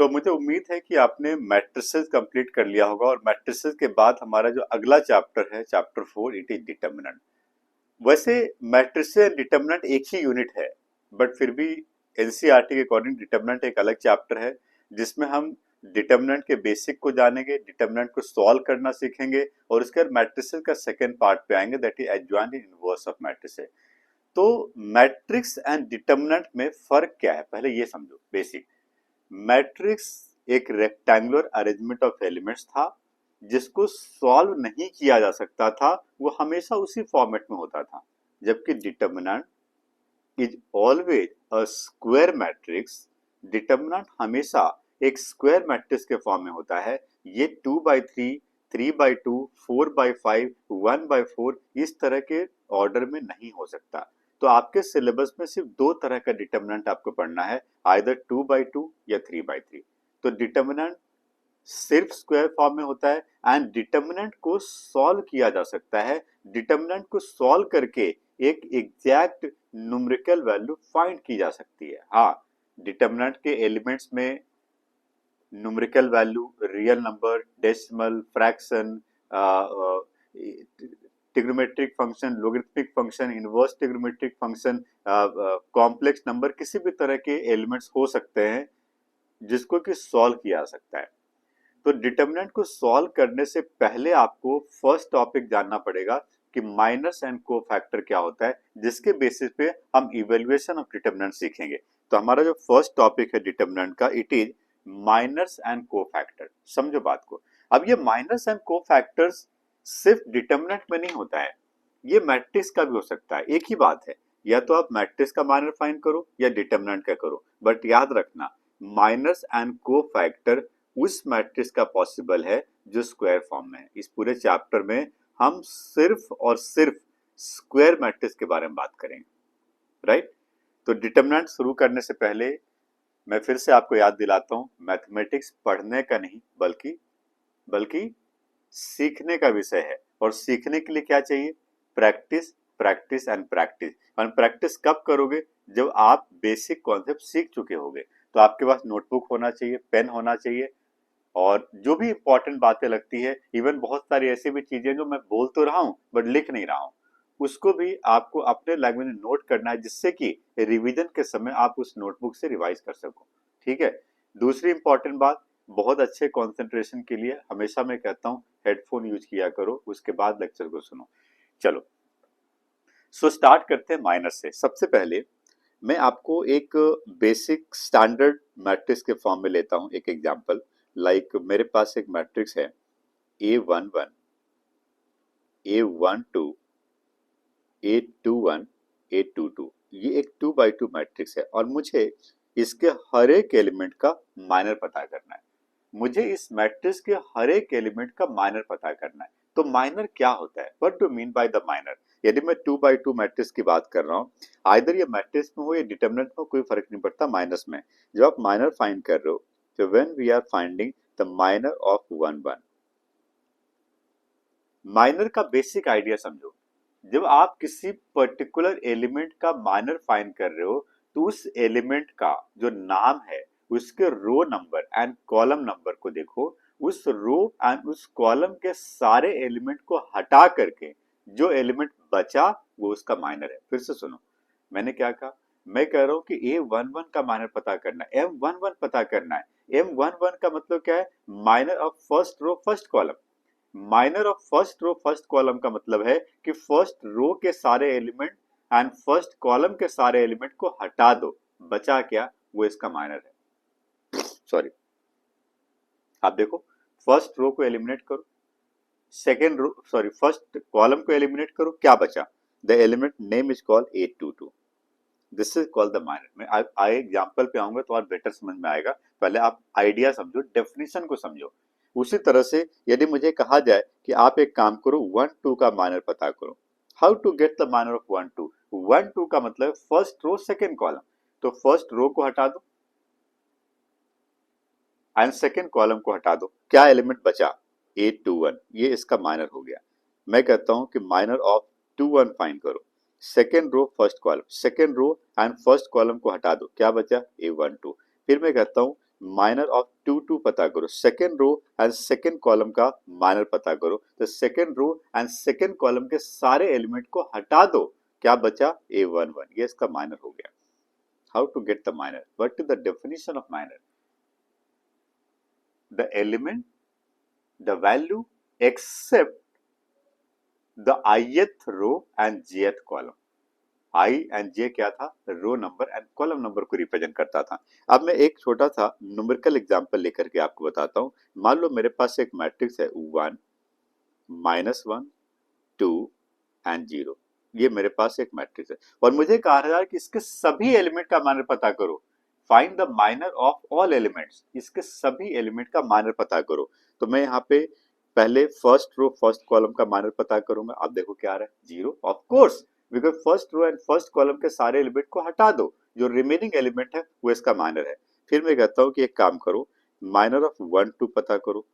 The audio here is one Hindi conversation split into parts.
मुझे उम्मीद है कि आपने मैट्रिसेस कंप्लीट कर लिया होगा और मैट्रिसेस के बाद हमारा जो अगला चैप्टर है चैप्टर 4 इट इज डिटर्मिनेंट। वैसे मैट्रिसेस एंड डिटर्मिनेंट एक ही यूनिट है, बट फिर भी एनसीईआरटी के अकॉर्डिंग डिटर्मिनेंट एक अलग चैप्टर है जिसमें हम डिटर्मिनेंट के बेसिक को जानेंगे, डिटर्मिनेंट को सॉल्व करना सीखेंगे और उसके बाद मैट्रिसेस का सेकंड पार्ट पे आएंगे, that is adjoint inverse of matrices. तो मैट्रिक्स एंड डिटर्मिनेंट में फर्क क्या है पहले ये समझो बेसिक। मैट्रिक्स एक रेक्टेंगुलर अरेंजमेंट ऑफ एलिमेंट्स था जिसको सॉल्व नहीं किया जा सकता था, वो हमेशा उसी फॉर्मेट में होता था। जबकि determinant is always a square matrix. Determinant हमेशा एक स्क्वायर मैट्रिक्स के फॉर्म में होता है। ये 2/3, 3/2, 4/5, 1/4 इस तरह के ऑर्डर में नहीं हो सकता। तो आपके सिलेबस में सिर्फ दो तरह का डिटर्मिनेंट आपको पढ़ना है, आइदर 2/2 या 3/3। तो डिटर्मिनेंट सिर्फ स्क्वायर फॉर्म में होता है एंड डिटर्मिनेंट को सॉल्व किया जा सकता है। डिटर्मिनेंट को सॉल्व करके एक एग्जैक्ट न्यूमेरिकल वैल्यू फाइंड की जा सकती है। हाँ, डिटर्मिनेंट के एलिमेंट्स में numerical value, real number, decimal, fraction, trigonometric function, logarithmic function, inverse trigonometric function, complex number, किसी भी तरह के एलिमेंट्स हो सकते हैं जिसको कि सॉल्व किया जा सकता है। तो डिटर्मिनेंट को सॉल्व करने से पहले आपको फर्स्ट टॉपिक जानना पड़ेगा कि माइनस एंड कोफैक्टर क्या होता है, जिसके बेसिस पे हम इवैल्यूएशन ऑफ डिटर्मिनेंट सीखेंगे। तो हमारा जो फर्स्ट टॉपिक है डिटर्मिनेंट का, it is minus and cofactor. समझो बात को। अब ये माइनस एंड कोफैक्टर्स सिर्फ डिटर्मिनेंट में नहीं होता है, ये मैट्रिक्स का भी हो सकता है। एक ही बात है, या तो आप मैट्रिक्स का माइनर फाइंड करो या डिटर्मिनेंट का करो, बट याद रखना माइनस एंड कोफैक्टर उस मैट्रिक्स का पॉसिबल है जो स्क्वायर फॉर्म में है। इस पूरे चैप्टर में हम सिर्फ और सिर्फ स्क्वायर मैट्रिक्स के बारे में बात करेंगे, राइट। तो डिटर्मिनेंट शुरू करने से पहले मैं फिर से आपको याद दिलाता हूं, मैथमेटिक्स पढ़ने का नहीं बल्कि बल्कि सीखने का विषय है। और सीखने के लिए क्या चाहिए? Practice, practice and practice. और प्रैक्टिस कब करोगे? जब आप बेसिक कॉन्सेप्ट सीख चुके होगे। तो आपके पास नोटबुक होना चाहिए, पेन होना चाहिए, और जो भी इंपॉर्टेंट बातें लगती है, इवन बहुत सारी ऐसी भी चीजें जो मैं बोल तो रहा हूं बट लिख नहीं रहा हूं, उसको भी आपको अपने लैंग्वेज में नोट करना है, जिससे कि रिवीजन के समय आप उस नोटबुक से रिवाइज कर सको। ठीक है। दूसरी इंपॉर्टेंट बात, बहुत अच्छे कंसंट्रेशन के लिए हमेशा मैं कहता हूं हेडफोन यूज किया करो, उसके बाद लेक्चर को सुनो। चलो, स्टार्ट करते हैं माइनस से। सबसे पहले मैं आपको एक बेसिक स्टैंडर्ड मैट्रिक्स के फॉर्म में लेता हूं एक एग्जांपल। लाइक मेरे पास एक मैट्रिक्स है A11, A12, A21, A22। ये एक 2/2 मैट्रिक्स है और मुझे इसके हर एक एलिमेंट का माइनर पता करना है। मुझे इस मैट्रिक्स के हर एक एलिमेंट का माइनर पता करना है। तो माइनर क्या होता है? What do mean by the minor? यदि मैं 2/2 मैट्रिक्स की बात कर रहा हूँ, आइदर ये मैट्रिक्स में हो या डिटरमिनेंट में हो, कोई फर्क नहीं पड़ता माइनस में। जब आप माइनर फाइंड कर रहे हो, तो when we are finding the minor of 1 1, minor का बेसिक आइडिया समझो। जब आप किसी पर्टिकुलर एलिमेंट का माइनर फाइंड कर रहे हो, तो उस एलिमेंट का जो नाम है, उसके row number and column number को देखो। उस रो एंड उस कॉलम के सारे एलिमेंट को हटा करके जो एलिमेंट बचा वो उसका माइनर है। फिर से सुनो, मैंने क्या कहा? मैं कह रहा हूं कि A11 का माइनर पता करना है, M11 पता करना है। M11 का मतलब क्या है? Minor of first row first column. Minor of first row first column का मतलब है कि फर्स्ट रो के सारे एलिमेंट एंड फर्स्ट कॉलम के सारे एलिमेंट को हटा दो, बचा क्या? वो इसका माइनर है। सॉरी, आप देखो, फर्स्ट रो को एलिमिनेट करो, second row sorry first column को एलिमिनेट करो, क्या बचा? The element name is called 822। This is called the minor. मैं आगे एग्जाम्पल पे आऊंगा तो और बेटर समझ में आएगा। पहले आप आइडिया समझो, डेफिनेशन को समझो। उसी तरह से यदि मुझे कहा जाए कि आप एक काम करो, 1 2 का माइनर पता करो, how to get the minor of 1 2? 1 2 का मतलब फर्स्ट रो सेकेंड कॉलम। तो फर्स्ट रो को हटा दो एंड सेकेंड कॉलम को हटा दो, क्या एलिमेंट बचा? 821। ये इसका माइनर हो गया। मैं कहता हूं कि माइनर ऑफ 21 फाइंड करो, second row first column, second row and first column को हटा दो, क्या बचा? A12। फिर मैं कहता हूं माइनर ऑफ टू पता करो, second row and second column का माइनर पता करो। तो second row and second column के सारे एलिमेंट को हटा दो, क्या बचा A11, ये इसका माइनर हो गया। How to get the minor, what is the definition of minor? The element, the value except the ith row and jth column. I and J क्या था, row number and column number को रिप्रेजेंट करता था। अब मैं एक छोटा सा न्यूमेरिकल एग्जांपल लेकर के आपको बताता हूं। मान लो मेरे पास एक मैट्रिक्स है 1 -1 2 एंड 0, ये मेरे पास एक मैट्रिक्स है और मुझे कहा रहा है कि इसके सभी एलिमेंट का माइनर पता करो। Find the minor of all elements, इसके सभी एलिमेंट का माइनर पता करो। तो मैं यहाँ पे पहले फर्स्ट रो फर्स्ट कॉलम का माइनर पता करूंगा। आप देखो क्या आ रहा है, 0 of course, because first row and first column के सारे एलिमेंट को हटा दो, जो रिमेनिंग एलिमेंट है वो इसका माइनर है। फिर मैं कहता हूं कि एक काम करो, माइनर ऑफ 1 2 पता करो।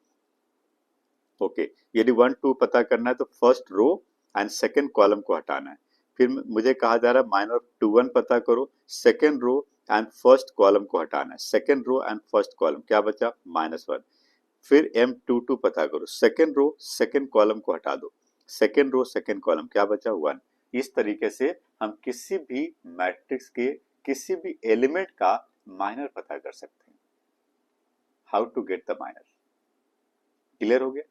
ओके, यदि 1 2 पता करना है तो first row and second column को हटाना है। फिर मुझे कहा जा रहा है माइनर ऑफ 2 1 पता करो, second row and first column को हटाना है। Second row and first column क्या बचा, -1। फिर M22 पता करो, सेकेंड रो सेकेंड कॉलम को हटा दो, सेकेंड रो सेकेंड कॉलम क्या बचा, 1। इस तरीके से हम किसी भी मैट्रिक्स के किसी भी एलिमेंट का माइनर पता कर सकते हैं। How to get the minor, clear हो गया?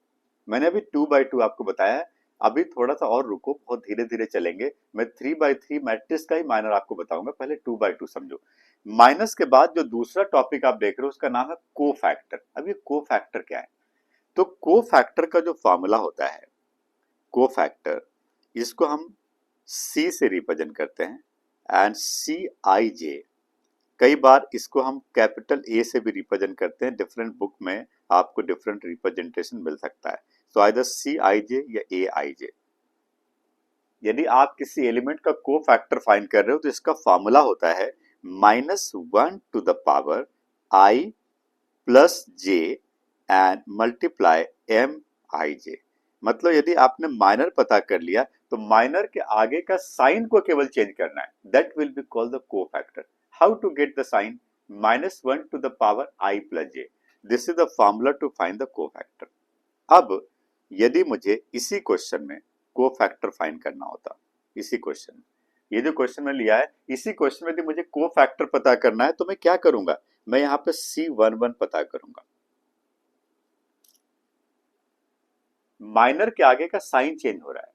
मैंने अभी 2x2 आपको बताया है, अभी थोड़ा सा और रुको, बहुत धीरे धीरे चलेंगे। मैं 3x3 मैट्रिक्स का ही माइनर आपको बताऊंगा, पहले 2x2 समझो। माइनस के बाद जो दूसरा टॉपिक आप देख रहे हो उसका नाम है कोफैक्टर। अब ये कोफैक्टर क्या है? तो कोफैक्टर का जो फॉर्मूला होता है, कोफैक्टर, इसको हम C से रिप्रेजेंट करते हैं एंड CIJ। कई बार इसको हम कैपिटल A से भी रिप्रेजेंट करते हैं, डिफरेंट बुक में आपको डिफरेंट रिप्रेजेंटेशन मिल सकता है। तो आइदर CIJ या AIJ। यदि आप किसी एलिमेंट का कोफैक्टर फाइंड कर रहे हो तो इसका फॉर्मूला होता है -1 to the power I plus J and multiply MIJ। मतलब यदि आपने माइनर पता कर लिया तो माइनर के आगे का साइन को केवल चेंज करना है, that will be called the cofactor. How to get the sign, -1 to the power I plus J, this is the formula to find the cofactor. अब यदि मुझे इसी क्वेश्चन में कोफैक्टर फाइंड करना होता, इसी क्वेश्चन में, ये जो क्वेश्चन में लिया है, इसी क्वेश्चन में यदि मुझे कोफैक्टर पता करना है तो मैं क्या करूंगा, मैं यहां पे C11 पता करूंगा। माइनर के आगे का साइन चेंज हो रहा है,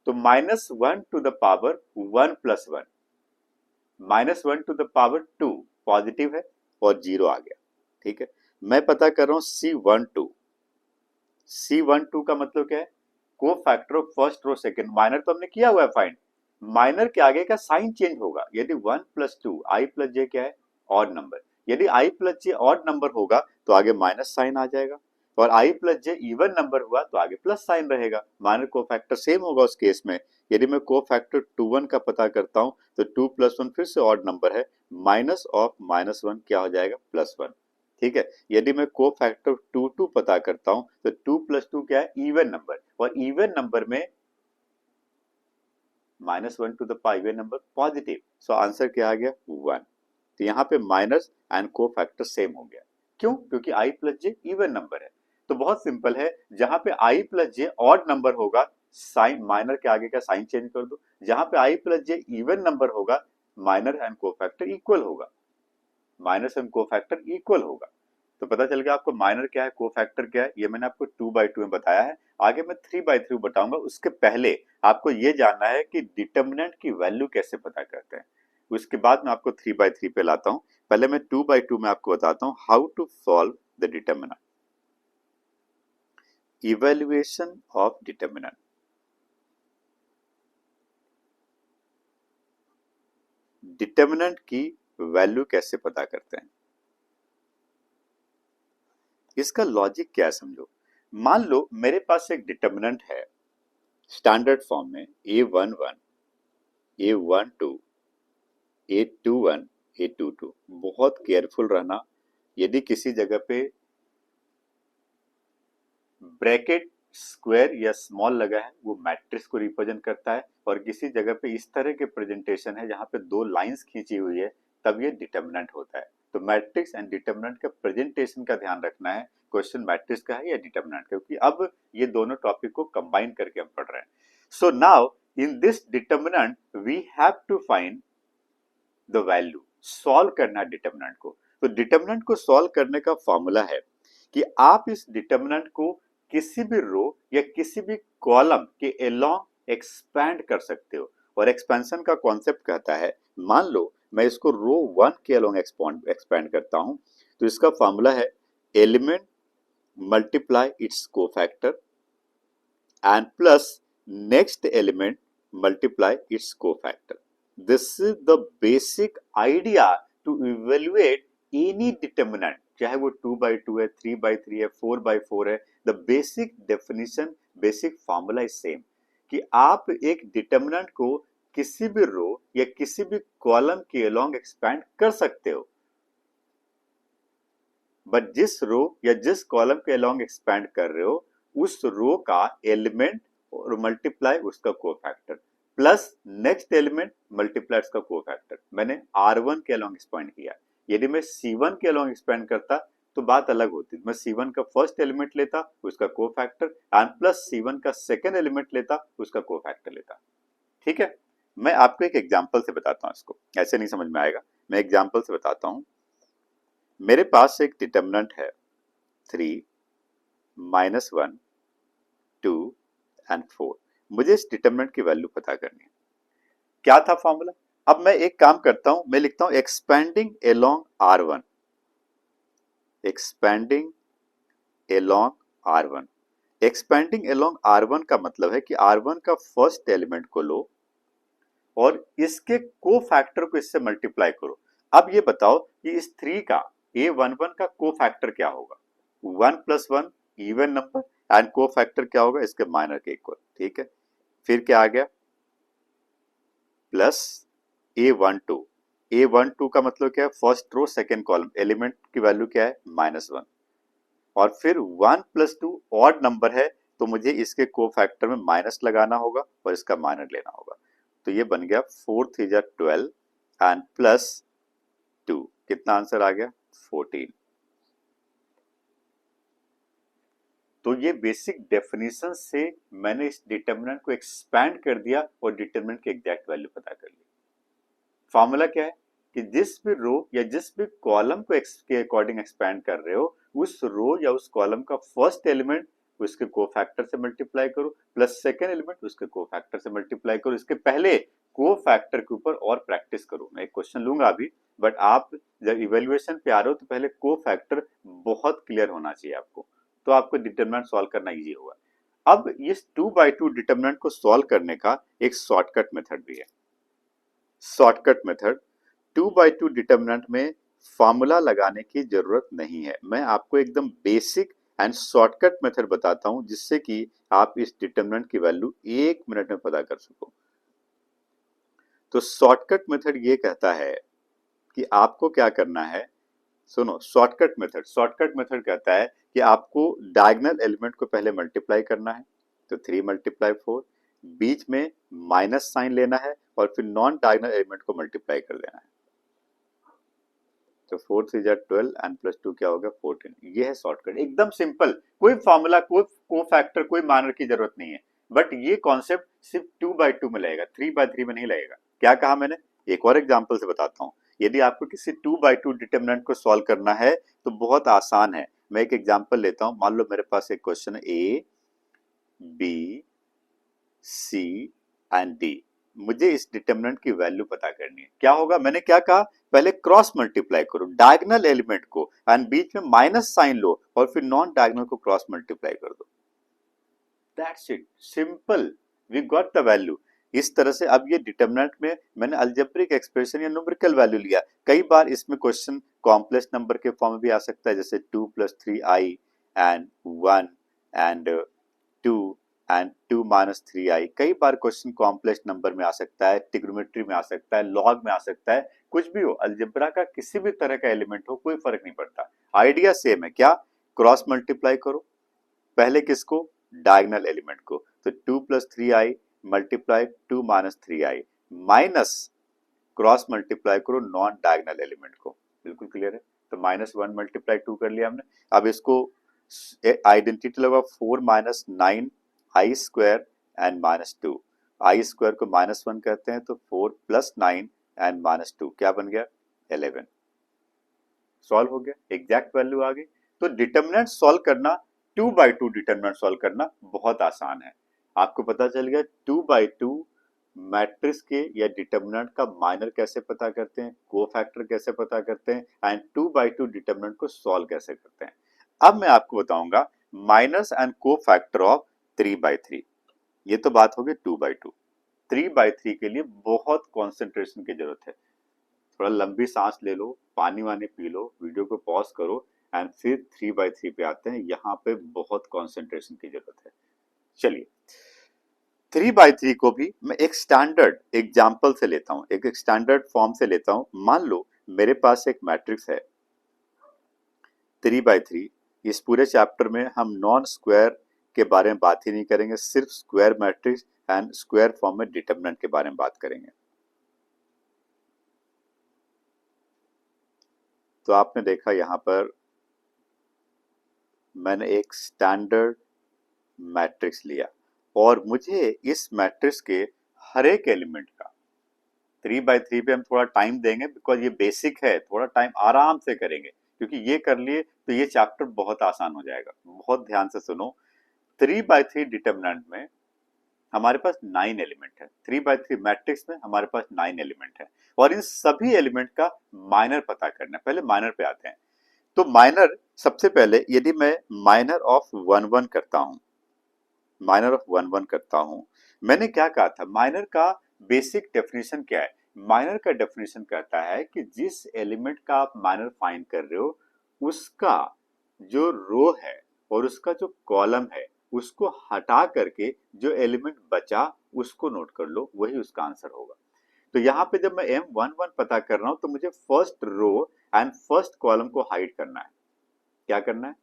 तो -1 to the power 1 plus 1, -1 to the power 2 positive है और 0 आ गया। ठीक है, मैं पता कर रहा हूं C12। C12 का मतलब क्या है, cofactor of first row second. Minor तो हमने किया हुआ है फाइंड, माइनर के आगे का साइन चेंज होगा। यदि 1 प्लस 2 I प्लस J क्या है, ऑड नंबर, यदि I plus J odd number होगा तो आगे माइनस साइन आ जाएगा, और I plus J even number हुआ तो आगे प्लस साइन रहेगा। माइनर कोफैक्टर सेम होगा उस केस में। यदि मैं कोफैक्टर 21 का पता करता हूं तो 2 प्लस 1 फिर से ऑड नंबर है, माइनस ऑफ -1 क्या हो जाएगा, +1। ठीक है, यदि मैं कोफैक्टर 2 पता करता हूं तो 2 प्लस 2 क्या है, इवन नंबर, और इवन नंबर में -1 to the power even number positive, so answer क्या आ गया, 1। तो यहाँ पे माइनस एंड कोफैक्टर सेम हो गया। क्यों? क्योंकि I plus J even number है। तो बहुत सिंपल है, जहां पे I plus J odd number होगा, साइन माइनर के आगे का साइन चेंज कर दो, जहां पे I plus J even number होगा, माइनर एंड कोफैक्टर इक्वल होगा, माइनस एंड कोफैक्टर इक्वल होगा। तो पता चल गया आपको माइनर क्या है, कोफैक्टर क्या है, ये मैंने आपको 2x2 में बताया है। आगे मैं 3x3 बताऊंगा, उसके पहले आपको ये जानना है कि डिटर्मिनेंट की वैल्यू कैसे पता करते हैं, उसके बाद मैं आपको 3x3 पे लाता हूं। पहले मैं 2x2 में आपको बताता हूं how to solve the determinant, evaluation of determinant. Determinant की वैल्यू कैसे पता करते हैं, इसका लॉजिक क्या है समझो। मान लो मेरे पास एक डिटर्मिनेंट है स्टैंडर्ड फॉर्म में A11 A12 A21 A22। बहुत केयरफुल रहना, यदि किसी जगह पे ब्रैकेट स्क्वायर या स्मॉल लगा है वो मैट्रिक्स को रिप्रेजेंट करता है, और किसी जगह पे इस तरह के प्रेजेंटेशन है जहां पे दो लाइंस खींची हुई है तब ये डिटर्मिनेंट होता है। तो मैट्रिक्स एंड डिटरमिनेंट का प्रेजेंटेशन का ध्यान रखना है, क्वेश्चन मैट्रिक्स का है या डिटरमिनेंट का, क्योंकि अब ये दोनों टॉपिक को कंबाइन करके हम पढ़ रहे हैं। So now in this determinant we have to find the value, solve करना है डिटरमिनेंट को। तो डिटरमिनेंट को सॉल्व करने का फॉर्मूला है कि आप इस डिटरमिनेंट को किसी भी रो या किसी भी कॉलम के अलोंग एक्सपैंड कर सकते हो। और एक्सपेंशन का कॉन्सेप्ट कहता है, मान लो मैं इसको रो 1 के अलोंग एक्सपैंड करता हूं, तो इसका फॉर्मूला है element multiply it's cofactor and plus next element multiply its cofactor. This is the basic idea to evaluate any determinant, चाहे वो 2 by 2 है, 3 by 3 है, 4 by 4 है। The basic definition, basic formula is same कि आप एक डिटर्मिनेंट को किसी भी रो या किसी भी कॉलम के अलोंग एक्सपैंड कर सकते हो, बट जिस रो या जिस कॉलम के अलोंग एक्सपैंड कर रहे हो उस रो का एलिमेंट और मल्टीप्लाई उसका cofactor plus next element multiply उसका कोफैक्टर। मैंने R1 के अलोंग एक्सपैंड किया, यदि मैं C1 के अलोंग एक्सपैंड करता तो बात अलग होती। मैं C1 का फर्स्ट एलिमेंट लेता, उसका कोफैक्टर एंड प्लस C1 का सेकेंड एलिमेंट लेता, उसका कोफैक्टर लेता। ठीक है, मैं आपको एक एग्जाम्पल से बताता हूँ, इसको ऐसे नहीं समझ में आएगा, मैं एग्जाम्पल से बताता हूँ। मेरे पास एक डिटरमिनेंट है 3, -1, 2 एंड 4। मुझे इस डिटरमिनेंट की वैल्यू पता करनी है। क्या था फॉर्मूला? अब मैं एक काम करता हूं, मैं लिखता हूं expanding along R1, expanding along R1। Expanding along R1 का मतलब है कि R1 का फर्स्ट एलिमेंट को लो और इसके कोफैक्टर को इससे मल्टीप्लाई करो। अब ये बताओ कि इस 3 का A11 का कोफैक्टर क्या होगा? 1 + 1 इवन नंबर एंड कोफैक्टर क्या होगा? इसके माइनर के इक्वल। ठीक है, फिर क्या आ गया? Plus A12। A12 का मतलब क्या है? First row second column, element की वैल्यू क्या है? -1। और फिर 1 + 2 ऑड नंबर है तो मुझे इसके कोफैक्टर में माइनस लगाना होगा और इसका माइनर लेना होगा। तो ये बन गया 4 × 3 = 12 एंड प्लस 2। कितना आंसर आ गया? 14। तो ये बेसिक डेफिनेशन से मैंने इस डिटरमिनेंट को एक्सपैंड कर दिया और डिटरमिनेंट की एग्जैक्ट वैल्यू पता कर ली। फॉर्मूला क्या है कि जिस भी रो या जिस भी कॉलम को एक्स के अकॉर्डिंग एक्सपैंड कर रहे हो, उस रो या उस कॉलम का फर्स्ट एलिमेंट उसके कोफैक्टर से मल्टीप्लाई करो प्लस सेकेंड एलिमेंट उसके कोफैक्टर से मल्टीप्लाई करो। इसके पहले कोफैक्टर के ऊपर और प्रैक्टिस करो। मैं एक क्वेश्चन लूंगा अभी, बट आप जब इवेल्युएशन पे आ रहे हो तो पहले कोफैक्टर बहुत क्लियर होना चाहिए आपको, तो आपको डिटरमिनेंट सॉल्व करना इजी होगा। अब इस 2/2 डिटरमिनेंट को सॉल्व करने का एक शॉर्टकट मेथड भी है। शॉर्टकट मेथड 2/2 डिटरमिनेंट में फॉर्मूला लगाने की जरूरत नहीं है। मैं आपको एकदम बेसिक एंड शॉर्टकट मेथड बताता हूं जिससे कि आप इस डिटरमिनेंट की वैल्यू 1 मिनट में पता कर सको। तो शॉर्टकट मेथड ये कहता है कि आपको क्या करना है। सुनो, शॉर्टकट मेथड कहता है कि आपको डायगोनल एलिमेंट को पहले मल्टीप्लाई करना है। तो 3 × 4, बीच में माइनस साइन लेना है और फिर नॉन डायगोनल एलिमेंट को मल्टीप्लाई कर देना है। तो 4 × 3 = 12 एंड प्लस 2 क्या होगा? 14। ये है शॉर्टकट, एकदम सिंपल, कोई फॉर्मूला कोई फैक्टर कोई मानर की जरूरत नहीं है। बट ये कॉन्सेप्ट सिर्फ 2/2 में लगेगा, 3/3 में नहीं लगेगा। क्या कहा मैंने? एक और एग्जांपल से बताता हूं। यदि आपको किसी 2/2 डिटरमिनेंट को सॉल्व करना है तो बहुत आसान है। मैं एक एग्जांपल लेता हूं। मान लो मेरे पास एक क्वेश्चन है A, B, C and D। मुझे इस डिटरमिनेंट की वैल्यू पता करनी है। क्या होगा? मैंने क्या कहा? पहले क्रॉस मल्टीप्लाई करो डायगोनल एलिमेंट को एंड बीच में माइनस साइन लो और फिर नॉन डायगोनल को क्रॉस मल्टीप्लाई कर दो। That's it, simple, we got the value. इस तरह से अब ये डिटरमिनेंट में मैंने अलजेब्रिक एक्सप्रेशन या न्यूमेरिकल वैल्यू लिया। कई बार इसमें क्वेश्चन कॉम्प्लेक्स नंबर के फॉर्म में भी आ सकता है, जैसे 2 + 3i and 1 and 2 and 2 - 3i। कई बार क्वेश्चन कॉम्प्लेक्स नंबर में आ सकता है, ट्रिग्नोमेट्री में आ सकता है, लॉग में आ सकता है, कुछ भी हो, अलजेब्रा का किसी भी तरह का एलिमेंट हो, कोई फर्क नहीं पड़ता। आइडिया सेम है। क्या? क्रॉस मल्टीप्लाई करो पहले किसको? डायगोनल एलिमेंट को। तो 2 + 3i multiply 2 - 3i minus cross multiply करो नॉन डायगोनल एलिमेंट को। बिल्कुल क्लियर है। तो -1 मल्टीप्लाई 2 कर लिया हमने। अब इसको आइडेंटिटी लगा 4 minus 9 I square and -2। I square को -1 कहते हैं, तो 4 प्लस 9 एंड -2 क्या बन गया? 11। सॉल्व हो गया, एग्जैक्ट वैल्यू आ गई। तो डिटरमिनेंट सॉल्व करना, 2/2 डिटरमिनेंट सॉल्व करना बहुत आसान है। आपको पता चल गया 2/2 मैट्रिक्स के या डिटरमिनेंट का माइनर कैसे पता करते हैं, कोफैक्टर कैसे पता करते हैं, एंड 2/2 डिटरमिनेंट को सॉल्व कैसे करते हैं। अब मैं आपको बताऊंगा माइनस एंड कोफैक्टर ऑफ 3/3। ये तो बात होगी 2/2। 3/3 के लिए बहुत कॉन्सेंट्रेशन की जरूरत है। थोड़ा लंबी सांस ले लो, पानी वानी पी लो, वीडियो को पॉज करो एंड फिर 3/3 पे आते हैं। यहाँ पे बहुत कॉन्सेंट्रेशन की जरूरत है। चलिए 3/3 को भी मैं एक स्टैंडर्ड एग्जाम्पल से लेता हूं, एक स्टैंडर्ड फॉर्म से लेता हूं। मान लो मेरे पास एक मैट्रिक्स है 3/3। इस पूरे चैप्टर में हम नॉन स्क्वायर के बारे में बात ही नहीं करेंगे, सिर्फ square matrix and square form में डिटरमिनेंट के बारे में बात करेंगे। तो आपने देखा यहां पर मैंने एक स्टैंडर्ड मैट्रिक्स लिया और मुझे इस मैट्रिक्स के हर एक एलिमेंट का 3/3 पे हम थोड़ा टाइम देंगे, बिकॉज ये बेसिक है, थोड़ा टाइम आराम से करेंगे, क्योंकि ये कर लिए तो ये चैप्टर बहुत आसान हो जाएगा। बहुत ध्यान से सुनो। 3/3 डिटरमिनेंट में हमारे पास 9 एलिमेंट है। 3/3 मैट्रिक्स में हमारे पास 9 एलिमेंट है और इन सभी एलिमेंट का माइनर पता करना है। पहले माइनर पे आते हैं। तो माइनर, सबसे पहले यदि मैं माइनर ऑफ 1 1 करता हूं, माइनर ऑफ 1 1 करता हूं, मैंने क्या कहा था? माइनर का बेसिक डेफिनेशन क्या है? माइनर का डेफिनेशन कहता है कि जिस एलिमेंट का आप माइनर फाइंड कर रहे हो उसका जो रो है और उसका जो कॉलम है उसको हटा करके जो एलिमेंट बचा उसको नोट कर लो, वही उसका आंसर होगा। तो यहाँ पे जब मैं M11 पता कर रहा हूं तो मुझे first row and first column को हाइड करना है। क्या करना है?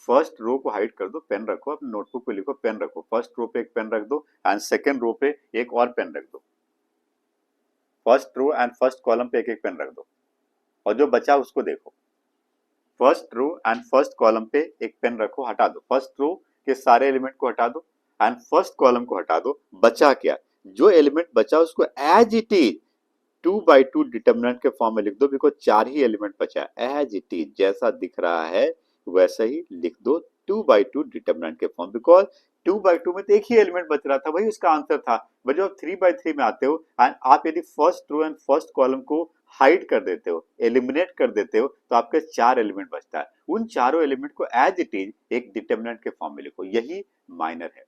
फर्स्ट रो को हाइड कर दो, पेन रखो, अपने नोटबुक पे लिखो, पेन रखो, फर्स्ट रो पे एक पेन रख दो एंड सेकंड रो पे एक और पेन रख दो। First row and first column पे एक एक पेन रख दो और जो बचा उसको देखो। First row and first column पे एक पेन रखो, हटा दो, फर्स्ट रो के सारे एलिमेंट को हटा दो एंड फर्स्ट कॉलम को हटा दो। बचा क्या? जो एलिमेंट बचा उसको एज इट इज 2/2 डिटरमिनेंट के फॉर्म में लिख दो, बिकॉज 4 ही एलिमेंट बचा है। एज इट इज जैसा दिख रहा है वैसा ही लिख दो 2/2 डिटरमिनेंट के फॉर्म, बिकॉज 2/2 में तो एक ही एलिमेंट बच रहा था, वही उसका आंसर था। बट जब आप 3/3 में आते हो एंड आप यदि first row and first column को हाइड कर देते हो, एलिमिनेट कर देते हो, तो आपके 4 एलिमेंट बचता है। उन चारों एलिमेंट को एज इट इज एक डिटरमिनेंट के फॉर्म में लिखो, यही माइनर है।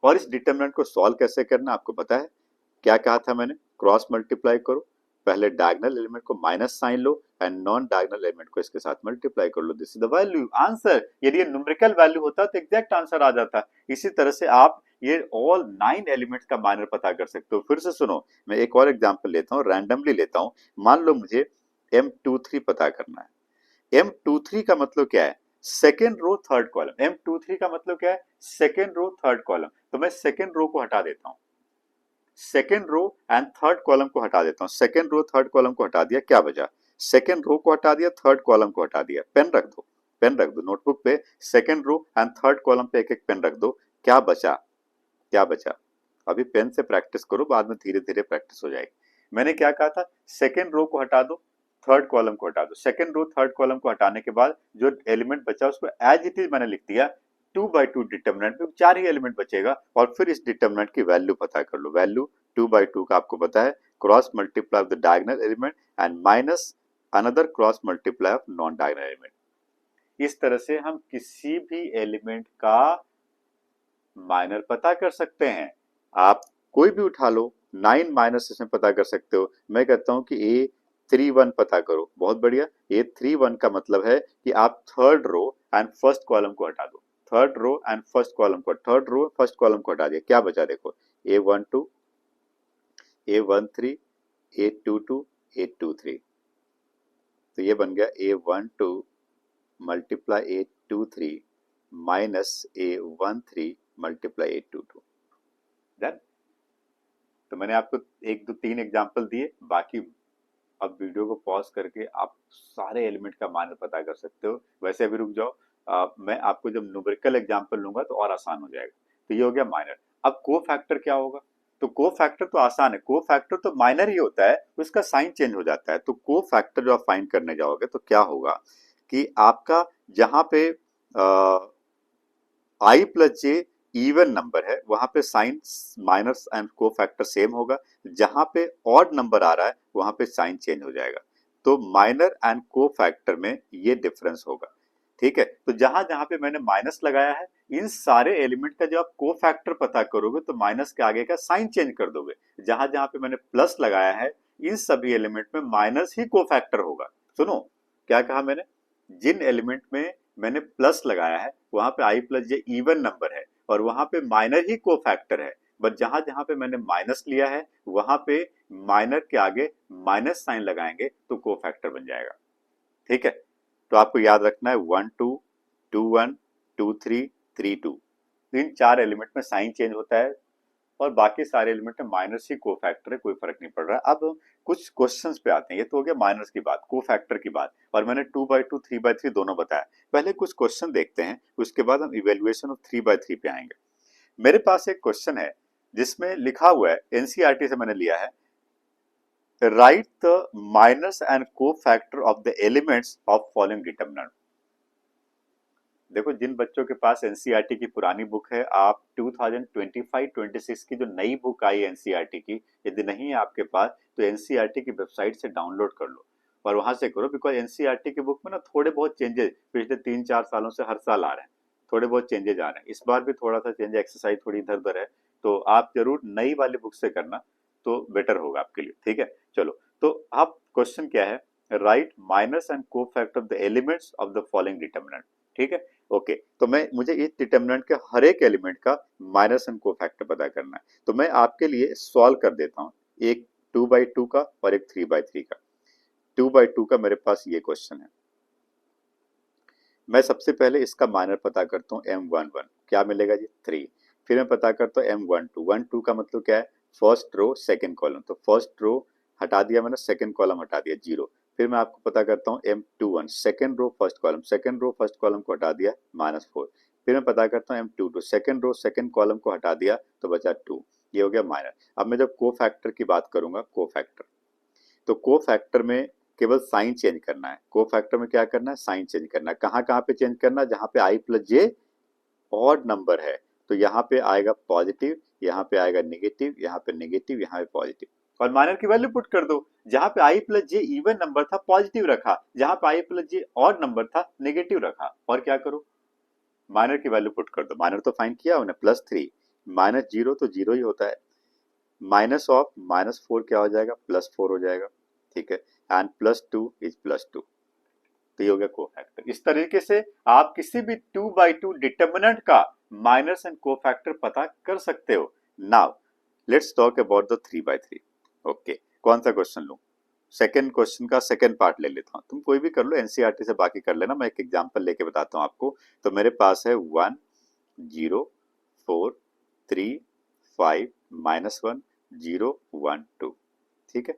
और इस डिटरमिनेंट को सॉल्व कैसे करना आपको पता है? क्या कहा था मैंने? क्रॉस मल्टीप्लाई करो, पहले डायगोनल एलिमेंट को माइनस साइन लो एंड नॉन डायगोनल एलिमेंट को इसके साथ मल्टीप्लाई कर लो। This is the value, answer. यदि ये न्यूमेरिकल वैल्यू होता तो एग्जैक्ट आंसर आ जाता। इसी तरह से आप ये ऑल 9 एलिमेंट्स का माइनर पता कर सकते हो। फिर से सुनो, मैं एक और एग्जांपल लेता हूँ, रैंडमली लेता हूँ। मान लो मुझे M23 पता करना है। M23 का मतलब क्या है? Second row third column. M23 का मतलब क्या है? Second row third column. तो मैं सेकेंड रो को हटा देता हूं, second row and third column को हटा देता हूं। सेकेंड रो थर्ड कॉलम को हटा दिया, क्या बचा? सेकेंड रो को हटा दिया, थर्ड कॉलम को हटा दिया। पेन रख दो, पेन रख दो नोटबुक पे, second row and third column पे एक एक पेन रख दो। क्या बचा? क्या बचा? अभी पेन से प्रैक्टिस करो, बाद में धीरे धीरे प्रैक्टिस हो जाएगी। मैंने क्या कहा था? सेकेंड रो को हटा दो, थर्ड कॉलम को हटा दो। सेकेंड रो थर्ड कॉलम को हटाने के बाद जो एलिमेंट बचा उसको एज इट इज मैंने लिख दिया। 2/2 डिटरमिनेंट में 4 ही एलिमेंट बचेगा और फिर इस डिटरमिनेंट की वैल्यू पता कर लो। वैल्यू 2/2 का आपको पता है, cross multiply of the diagonal element and minus another cross multiply of non diagonal element. इस तरह से हम किसी भी एलिमेंट का माइनर पता कर सकते हैं। आप कोई भी उठा लो, 9 माइनस इसमें पता कर सकते हो। मैं कहता हूं कि A31 पता करो, बहुत बढ़िया। A31 का मतलब है कि आप third row and first column को हटा दो। Third row and first column को, थर्ड रो फर्स्ट कॉलम को हटा दिया, क्या बचा? देखो, A12, A13, A22, A23। तो ये बन गया A12 multiply A23 minus A13 multiply A22। Done. तो मैंने आपको 1 2 3 एग्जांपल दिए, बाकी अब वीडियो को पॉज करके आप सारे एलिमेंट का मान पता कर सकते हो। वैसे अभी रुक जाओ, मैं आपको जब न्यूमेरिकल एग्जांपल लूंगा तो और आसान हो जाएगा। तो ये हो गया माइनर। अब को फैक्टर क्या होगा? तो को फैक्टर तो आसान है, को फैक्टर तो माइनर ही होता है, उसका साइन चेंज हो जाता है। तो को फैक्टर जो आप फाइंड करने जाओगे तो क्या होगा कि आपका जहां पे आई प्लस जे इवन नंबर है वहां पे साइन माइनस एंड को फैक्टर सेम होगा, जहां पे ऑड नंबर आ रहा है वहां पे साइन चेंज हो जाएगा। तो माइनर एंड को फैक्टर में ये डिफरेंस होगा। ठीक है, तो जहां जहां पे मैंने माइनस लगाया है इन सारे एलिमेंट का जब आप को फैक्टर पता करोगे तो माइनस के आगे का साइन चेंज कर दोगे। जहां जहां पे मैंने प्लस लगाया है इन सभी एलिमेंट में माइनस ही को फैक्टर होगा। सुनो क्या कहा मैंने, जिन एलिमेंट में मैंने प्लस लगाया है वहां पे आई प्लस जे इवन नंबर है और वहां पे माइनर ही को फैक्टर है, बट जहां जहां पे मैंने माइनस लिया है वहां पे माइनर के आगे माइनस साइन लगाएंगे तो को फैक्टर बन जाएगा। ठीक है, तो आपको याद रखना है 1 2 2 1 2 3 3 2, इन चार एलिमेंट में साइन चेंज होता है और बाकी सारे एलिमेंट में माइनस ही को फैक्टर है, कोई फर्क नहीं पड़ रहा। अब कुछ क्वेश्चंस पे आते हैं, ये तो हो गया माइनस की बात, को फैक्टर की बात, और मैंने 2/2 3/3 दोनों बताया। पहले कुछ क्वेश्चन देखते हैं, उसके बाद हम इवेल्युएशन ऑफ 3/3 पे आएंगे। मेरे पास एक क्वेश्चन है जिसमें लिखा हुआ है, एनसीईआरटी से मैंने लिया है, राइट द माइनस एंड को factor of the elements of following determinant. देखो जिन बच्चों के पास एनसीईआरटी की पुरानी बुक है, आप 2025-26 की जो नई बुक आई है एनसीईआरटी की, यदि नहीं है आपके पास तो एनसीईआरटी की वेबसाइट से डाउनलोड कर लो और वहां से करो। बिकॉज एनसीईआरटी की बुक में ना थोड़े बहुत चेंजेस पिछले 3-4 सालों से हर साल आ रहे हैं, थोड़े बहुत चेंजेस आ रहे हैं। इस बार भी थोड़ा सा चेंज, एक्सरसाइज थोड़ी इधर उधर है, तो आप जरूर नई वाली बुक से करना तो बेटर होगा आपके लिए। ठीक है, चलो तो आप क्वेश्चन क्या है, राइट माइनस एंड को factor of the elements of the following determinant. ठीक है, ओके तो मैं मुझे इस डिटरमिनेंट के हर एक एलिमेंट का माइनस एंड को फैक्टर पता करना है। तो मैं आपके लिए सॉल्व कर देता हूं, एक 2/2 का और एक 3/3 का। 2/2 का मेरे पास ये क्वेश्चन है, मैं सबसे पहले इसका माइनर पता करता हूँ M11, क्या मिलेगा जी 3। फिर मैं पता करता हूँ M12, 12 का मतलब क्या है, फर्स्ट रो सेकंड कॉलम, तो फर्स्ट रो हटा दिया मैंने, सेकंड कॉलम हटा दिया 0। फिर मैं आपको पता करता हूँ M21, second row first column, second row first column को हटा दिया -4। फिर मैं पता करता हूँ M22, second row second column को हटा दिया तो बचा 2, ये हो गया माइनर। अब मैं जब को फैक्टर की बात करूंगा, को फैक्टर, तो को फैक्टर में केवल साइन चेंज करना है। को फैक्टर में क्या करना है, साइन चेंज करना है। कहाँ कहाँ पे चेंज करना है, जहां पे आई प्लस जे ऑड नंबर है तो यहाँ पे आएगा पॉजिटिव, यहाँ पे आएगा नेगेटिव, यहाँ पे नेगेटिव, यहाँ पे पॉजिटिव, और माइनर की वैल्यू पुट कर दो। जहां पे आई प्लस जे इवन नंबर था पॉजिटिव रखा, जहां पे आई प्लस जे ऑड नंबर था नेगेटिव रखा, और क्या करो माइनर की वैल्यू पुट कर दो। माइनर तो फाइंड किया उन्हें, +3 -0 तो 0 ही होता है, माइनस ऑफ -4 क्या हो जाएगा, +4 हो जाएगा। ठीक है, एंड +2 इज +2, तो ये हो गया कोफैक्टर। इस तरीके से आप किसी भी 2/2 डिटर्मिनेंट का माइनस एंड कोफैक्टर पता कर सकते हो। Now let's talk about the 3/3। Okay, कौन सा क्वेश्चन लूं, सेकंड क्वेश्चन का सेकंड पार्ट ले लेता हूं, तुम कोई भी कर लो, एनसीईआरटी से बाकी कर लेना, मैं एक एग्जांपल लेके बताता हूं आपको। तो मेरे पास है 1 0 4 3 5 -1 0 1 2। ठीक है,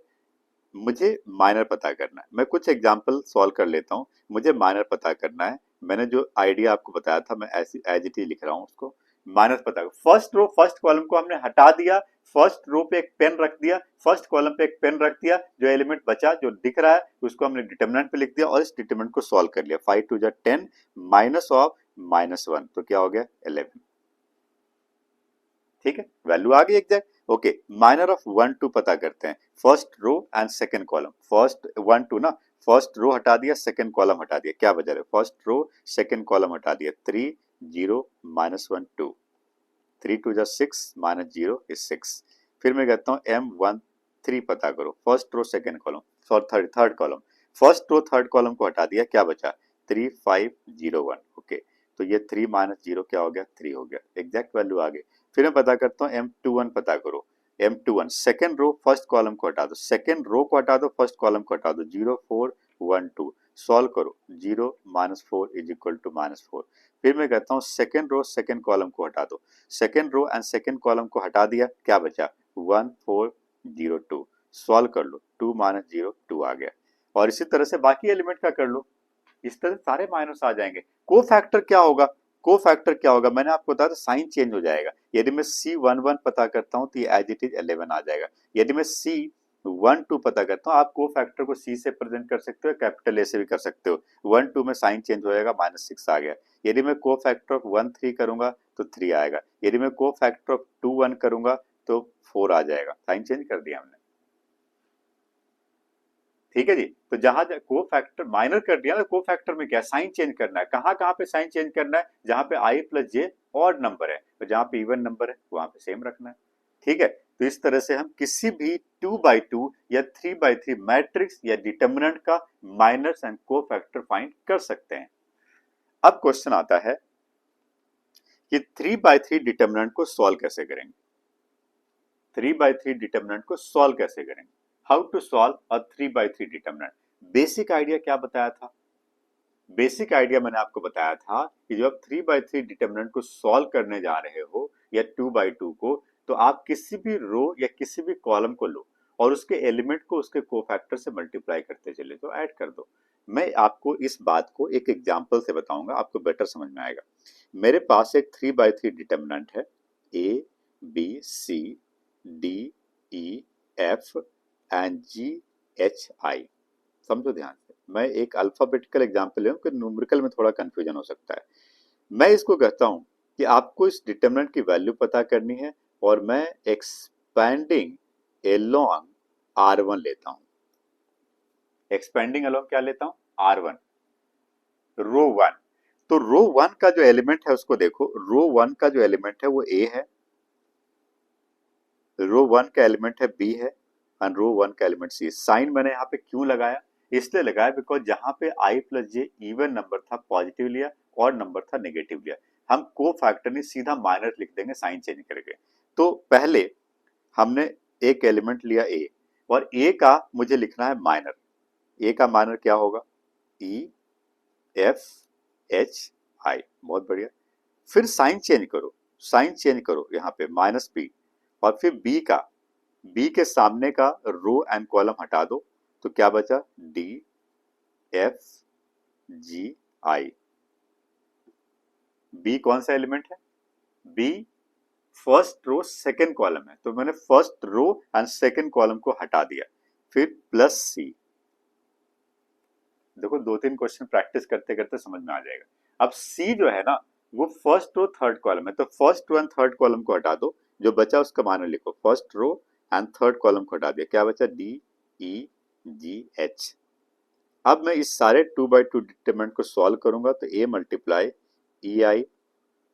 मुझे माइनर पता करना है, मैं कुछ एग्जांपल सॉल्व कर लेता हूं, मुझे माइनर पता करना है। मैंने जो आइडिया आपको बताया था मैं ऐसी एज इट इज लिख रहा हूं उसको, माइनस पता कर। फर्स्ट रो फर्स्ट कॉलम को हमने हटा दिया, फर्स्ट रो पे एक पेन रख दिया, फर्स्ट कॉलम पे एक पेन रख दिया, जो एलिमेंट बचा जो दिख रहा है उसको हमने डिटरमिनेंट पे लिख दिया और इस डिटरमिनेंट को सॉल्व कर लिया। 5 2 10 माइनस ऑफ -1 तो क्या हो गया 11। ठीक है, वैल्यू आ गई एग्जैक्ट। ओके, माइनर ऑफ 1 2 पता करते हैं, first row and second column. First 1 2 ना, फर्स्ट रो हटा दिया, सेकंड कॉलम हटा दिया, क्या बचा रहे, फर्स्ट रो सेकंड कॉलम हटा दिया, 3 0 -1 2, 3 2 6 -0 is 6। फिर मैं कहता हूँ M13 पता करो, first row second column, third third column, first row third column को हटा दिया, क्या बचा 3 5 0 1। ओके, तो ये 3 -0 क्या हो गया 3 हो गया, एग्जैक्ट वैल्यू आ गई। फिर मैं पता करता हूँ M21 पता करो, M21 second row first column को हटा दो, सेकंड रो को हटा दो, फर्स्ट कॉलम को हटा दो, 0 4 1 2, सॉल्व करो, 0 -4 इज इक्वल टू -4। फिर मैं कहता हूँ सेकंड रो सेकंड कॉलम को हटा दो, second row and second column को हटा दिया, क्या बचा 1 4 0 2, सॉल्व कर लो, 2 माइनस 0 2 आ गया। और इसी तरह से बाकी एलिमेंट का कर लो, इस तरह से सारे माइनस आ जाएंगे। को फैक्टर क्या होगा, को फैक्टर क्या होगा, मैंने आपको बताया था साइन चेंज हो जाएगा। यदि मैं C11 पता करता हूं तो ये एज इट इज 11 आ जाएगा। यदि मैं C12 पता करता हूं, आप को फैक्टर को C से प्रेजेंट कर सकते हो, कैपिटल ए से भी कर सकते हो। 1 2 में साइन चेंज हो जाएगा, -6 आ गया। यदि मैं को फैक्टर ऑफ 1 3 करूंगा तो 3 आएगा। यदि मैं को फैक्टर ऑफ 2 1 करूंगा तो 4 आ जाएगा। साइन चेंज कर दिया हमने, ठीक है जी। तो जहां को फैक्टर माइनर कर दिया ना, को फैक्टर में क्या साइन चेंज करना है, कहां कहां पे साइन चेंज करना है, जहां पे i plus J odd number है और जहां पे इवन नंबर है वहां पे सेम रखना है, ठीक है। तो इस तरह से हम किसी भी 2x2 या 3x3 मैट्रिक्स या डिटर्मिनेंट का माइनर्स एंड को फैक्टर फाइंड कर सकते हैं। अब क्वेश्चन आता है कि 3x3 डिटर्मिनेंट को सॉल्व कैसे करेंगे, 3x3 डिटर्मिनेंट को सॉल्व कैसे करेंगे, how to solve a 3x3 determinant. Basic idea क्या बताया था, बेसिक आइडिया मैंने आपको बताया था कि जब आप 3x3 डिटर्मिनेंट को सॉल्व करने जा रहे हो या 2x2 को, तो आप किसी भी रो या किसी भी कॉलम को लो और उसके एलिमेंट को उसके कोफैक्टर से मल्टीप्लाई करते चले तो ऐड कर दो। मैं आपको इस बात को एक एग्जांपल से बताऊंगा, आपको बेटर समझ में आएगा। मेरे पास एक 3x3 डिटर्मिनेंट है, A B C D E F and G H I। समझो ध्यान से, मैं एक अल्फाबेटिकल एग्जांपल ले रहा हूं कि न्यूमेरिकल में थोड़ा कंफ्यूजन हो सकता है। मैं इसको कहता हूं कि आपको इस डिटरमिनेंट की वैल्यू पता करनी है और मैं एक्सपैंडिंग अलोंग R1 लेता हूं। एक्सपैंडिंग अलोंग क्या लेता हूं, R1, रो 1। तो रो 1 का जो एलिमेंट है उसको देखो, रो 1 का जो एलिमेंट है वो A है, रो 1 का एलिमेंट है B है और रो 1 का एलिमेंट C। साइन मैंने यहाँ पे क्यों लगाया, इसलिए लगाया बिकॉज जहां पे i plus J even number था पॉजिटिव लिया और नंबर था नेगेटिव लिया, हम को फैक्टर नहीं सीधा माइनस लिख देंगे साइन चेंज करके। तो पहले हमने एक एलिमेंट लिया A और A का मुझे लिखना है माइनर। A का माइनर क्या होगा, E F H I, बहुत बढ़िया। फिर साइन चेंज करो, साइन चेंज करो यहाँ पे -b और फिर B के सामने का रो एंड कॉलम हटा दो तो क्या बचा, D F G I। B कौन सा एलिमेंट है, B first row second column है, तो मैंने first row and second column को हटा दिया। फिर प्लस C, देखो 2-3 क्वेश्चन प्रैक्टिस करते करते समझ में आ जाएगा। अब C जो है ना वो फर्स्ट रो थर्ड कॉलम है, तो first row and third column को हटा दो, जो बचा उसका माइनर लिखो, first row and third column को हटा दिया, क्या बचा, D E G H। अब मैं इस सारे 2x2 डिटरमिनेंट को सॉल्व करूंगा तो A multiply EI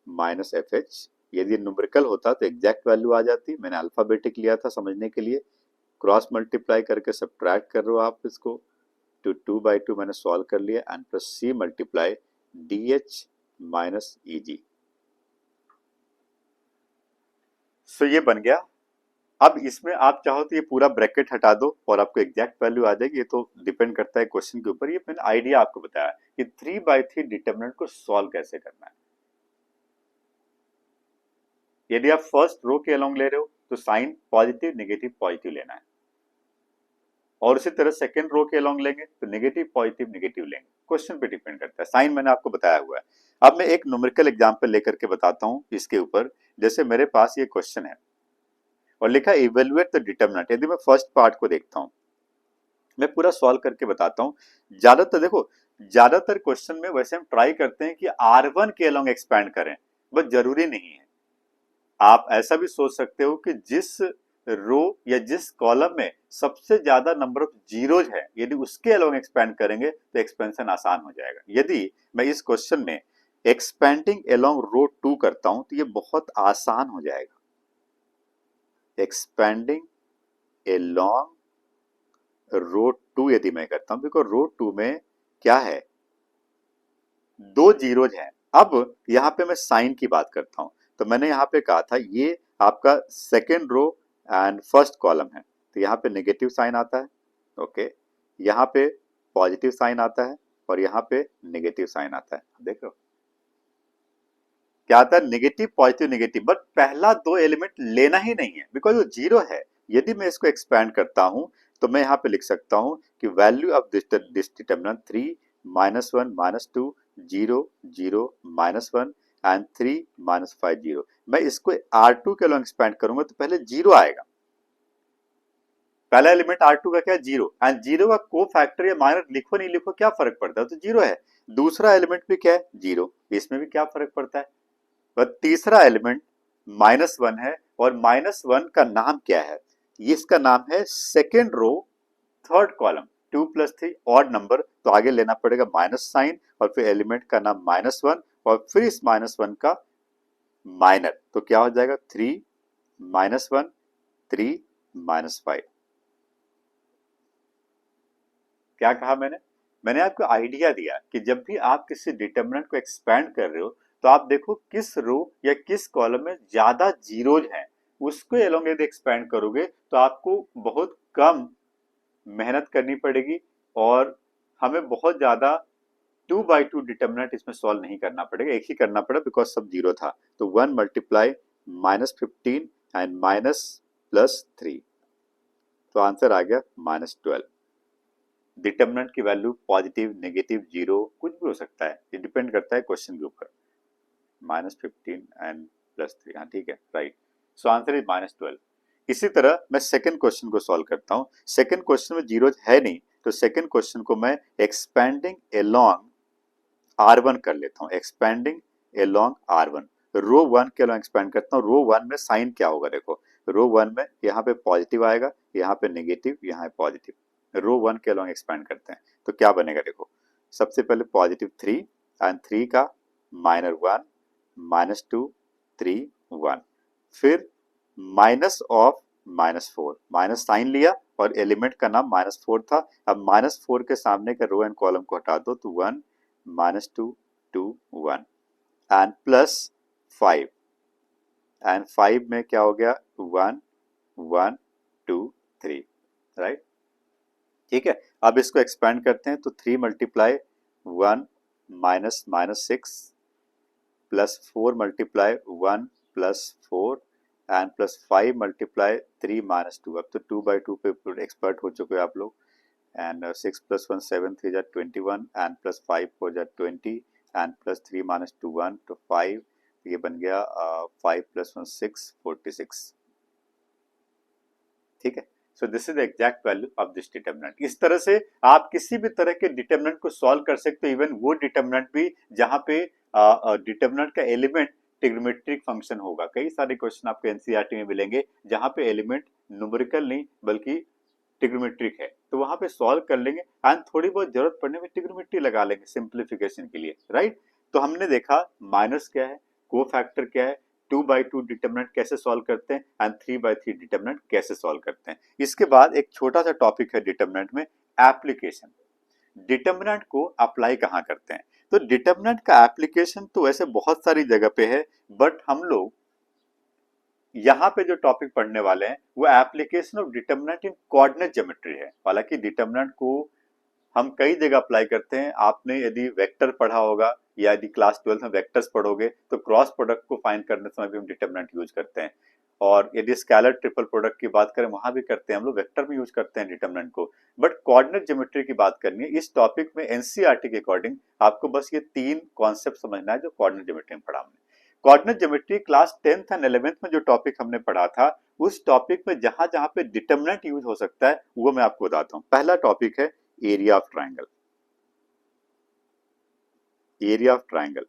minus FH। यदि न्यूमेरिकल होता तो एग्जैक्ट वैल्यू आ जाती, मैंने अल्फाबेटिक लिया था समझने के लिए, क्रॉस मल्टीप्लाई करके सब्ट्रैक्ट कर रहे हो आप इसको, तो 2x2 मैंने सॉल्व कर लिया and plus C multiply DH minus EG। सो ये बन गया। अब इसमें आप चाहो तो ये पूरा ब्रैकेट हटा दो और आपको एग्जैक्ट वैल्यू आ जाएगी, ये तो डिपेंड करता है क्वेश्चन के ऊपर। ये मैंने आइडिया आपको बताया कि 3x3 डिटरमिनेंट को सॉल्व कैसे करना है। यदि आप फर्स्ट रो के अलोंग ले रहे हो तो साइन पॉजिटिव नेगेटिव पॉजिटिव लेना है, और उसी तरह सेकंड रो के अलोंग लेंगे तो नेगेटिव पॉजिटिव नेगेटिव लेंगे, क्वेश्चन पे डिपेंड करता है। साइन मैंने आपको बताया हुआ है। अब मैं एक न्यूमेरिकल एग्जांपल लेकर के बताता हूं इसके ऊपर। जैसे मेरे पास ये क्वेश्चन है और लिखा इवेल्युएट द डिटरमिनेंट। यदि मैं फर्स्ट पार्ट को देखता हूं, मैं पूरा सॉल्व करके बताता हूं। ज्यादातर देखो, ज्यादातर क्वेश्चन में वैसे हम ट्राई करते हैं कि R1 के अलोंग एक्सपैंड करें, बट जरूरी नहीं है। आप ऐसा भी सोच सकते हो कि जिस रो या जिस कॉलम में सबसे ज्यादा नंबर ऑफ जीरोज है, यदि उसके अलोंग एक्सपैंड करेंगे तो एक्सपेंशन आसान हो जाएगा। यदि मैं इस क्वेश्चन में एक्सपैंडिंग अलोंग रो 2 करता हूं तो ये बहुत आसान हो जाएगा। एक्सपैंडिंग अलोंग रो 2 यदि मैं करता हूं, बिकॉज रो 2 में क्या है, 2 जीरोज हैं। अब यहां पे मैं साइन की बात करता हूं, तो मैंने यहां पे कहा था ये आपका second row and first column है, तो यहाँ पे नेगेटिव साइन आता है, ओके, यहाँ पे पॉजिटिव साइन आता है और यहाँ पे नेगेटिव साइन आता है। देख लो क्या आता है, नेगेटिव पॉजिटिव नेगेटिव, बट पहला दो एलिमेंट लेना ही नहीं है बिकॉज वो जीरो है। यदि मैं इसको एक्सपैंड करता हूं तो मैं यहाँ पे लिख सकता हूं कि value of this determinant 3 -1 -2 0 0 -1 and 3 -5 0। मैं इसको R2 के अलॉन्ग एक्सपैंड करूंगा तो पहले 0 आएगा। पहला एलिमेंट R2 का क्या है? 0। एंड 0 का को फैक्टर या माइनर लिखो नहीं लिखो क्या फर्क पड़ता है, तो 0 है। दूसरा एलिमेंट भी क्या है? 0। इसमें भी क्या फर्क पड़ता है? और तीसरा एलिमेंट -1 है और -1 का नाम क्या है? ये इसका नाम है second row third column. 2 + 3 odd number, तो आगे लेना पड़ेगा माइनस साइन और फिर एलिमेंट का नाम -1 और फिर इस -1 का माइनर, तो क्या हो जाएगा? 3 -1 3 -5। क्या कहा मैंने? मैंने आपको आइडिया दिया कि जब भी आप किसी डिटरमिनेंट को एक्सपैंड कर रहे हो तो आप देखो किस रो या किस कॉलम में ज्यादा जीरोज हैं, उसको एलोंग यदि एक्सपैंड करोगे तो आपको बहुत कम मेहनत करनी पड़ेगी और हमें बहुत ज्यादा 2/2 डिटरमिनेंट इसमें सॉल्व नहीं करना पड़ेगा, एक ही करना पड़ा बिकॉज सब जीरो था। तो 1 × -15 एंड -+3, तो आंसर आ गया -12। डिटरमिनेंट की वैल्यू पॉजिटिव, नेगेटिव, जीरो कुछ भी हो सकता है, ये डिपेंड करता है क्वेश्चन के ऊपर। -15 एंड +3, हाँ ठीक है, राइट। So answer is -12। इसी तरह मैं सेकंड क्वेश्चन को सॉल्व करता हूँ। सेकंड क्वेश्चन में जीरो है नहीं, तो सेकंड क्वेश्चन को मैं एक्सपेंडिंग अलोंग R1 कर लेता हूँ। एक्सपेंडिंग अलोंग R1, रो 1 के अलोंग एक्सपेंड करता हूँ। रो 1 में साइन क्या होगा? देखो रो 1 में यहाँ पे पॉजिटिव आएगा, यहाँ पे नेगेटिव, यहाँ पॉजिटिव। रो 1 के अलोंग एक्सपेंड करते हैं तो क्या बनेगा? देखो सबसे पहले +3 एंड 3 का -1 -2 3 1, फिर माइनस ऑफ -4, माइनस साइन लिया और एलिमेंट का नाम -4 था। अब -4 के सामने का रो एंड कॉलम को हटा दो तो 1 -2 2 1 एंड +5 एंड 5 में क्या हो गया? 1 1 2 3, राइट। ठीक है, अब इसको एक्सपेंड करते हैं तो 3 × 1 -6 +4 × 1 +4 एंड +5 × 3 -2। अब तो 2/2 पे एक्सपर्ट हो चुके हो आप लोग। एंड 6 + 1 7 3 जा 21 एंड +5 4 जा 20 एंड +3 -2 1 तो 5, ये बन गया 5 + 1 6 46। ठीक है, सो this is the exact value of this determinant. इस तरह से आप किसी भी तरह के डिटरमिनेंट को सॉल्व कर सकते हो, इवन वो डिटरमिनेंट भी जहां पे डिटरमिनेंट का एलिमेंट ट्रिग्नोमेट्रिक फंक्शन होगा। कई सारे क्वेश्चन आपको एनसीईआरटी में मिलेंगे जहां पे एलिमेंट न्यूमेरिकल नहीं बल्कि ट्रिग्नोमेट्रिक है, तो वहां पे सॉल्व कर लेंगे एंड थोड़ी बहुत जरूरत पड़ने में ट्रिग्नोमेट्री लगा लेंगे सिंप्लीफिकेशन के लिए, राइट। तो हमने देखा माइनस क्या है, को फैक्टर क्या है, 2/2 डिटरमिनेंट कैसे सॉल्व करते हैं एंड 3/3 डिटरमिनेंट कैसे सॉल्व करते हैं। इसके बाद एक छोटा सा टॉपिक है डिटरमिनेंट में, एप्लीकेशन। डिटरमिनेंट को अप्लाई कहाँ करते हैं? तो डिटरमिनेंट का एप्लीकेशन तो वैसे बहुत सारी जगह पे है, बट हम लोग यहाँ पे जो टॉपिक पढ़ने वाले हैं वो application of determinant in coordinate geometry है। हालांकि डिटरमिनेंट को हम कई जगह अप्लाई करते हैं। आपने यदि वेक्टर पढ़ा होगा या यदि क्लास 12 में वेक्टर्स पढ़ोगे तो क्रॉस प्रोडक्ट को फाइंड करने समय भी हम डिटरमिनेंट यूज करते हैं। और यदि स्केलर ट्रिपल प्रोडक्ट की बात करें वहां भी करते हैं हम लोग, वेक्टर में यूज करते हैं डिटरमिनेंट को। बट कोऑर्डिनेट ज्योमेट्री की बात करनी है इस टॉपिक में, एनसीईआरटी के अकॉर्डिंग आपको बस ये 3 कॉन्सेप्ट समझना है जो कोऑर्डिनेट ज्योमेट्री में पढ़ा हमने। Coordinate geometry class 10th and 11th में जो टॉपिक हमने पढ़ा था उस टॉपिक में जहां जहां पे डिटरमिनेंट यूज हो सकता है वो मैं आपको बताता हूं। पहला टॉपिक है area of triangle. Area of triangle,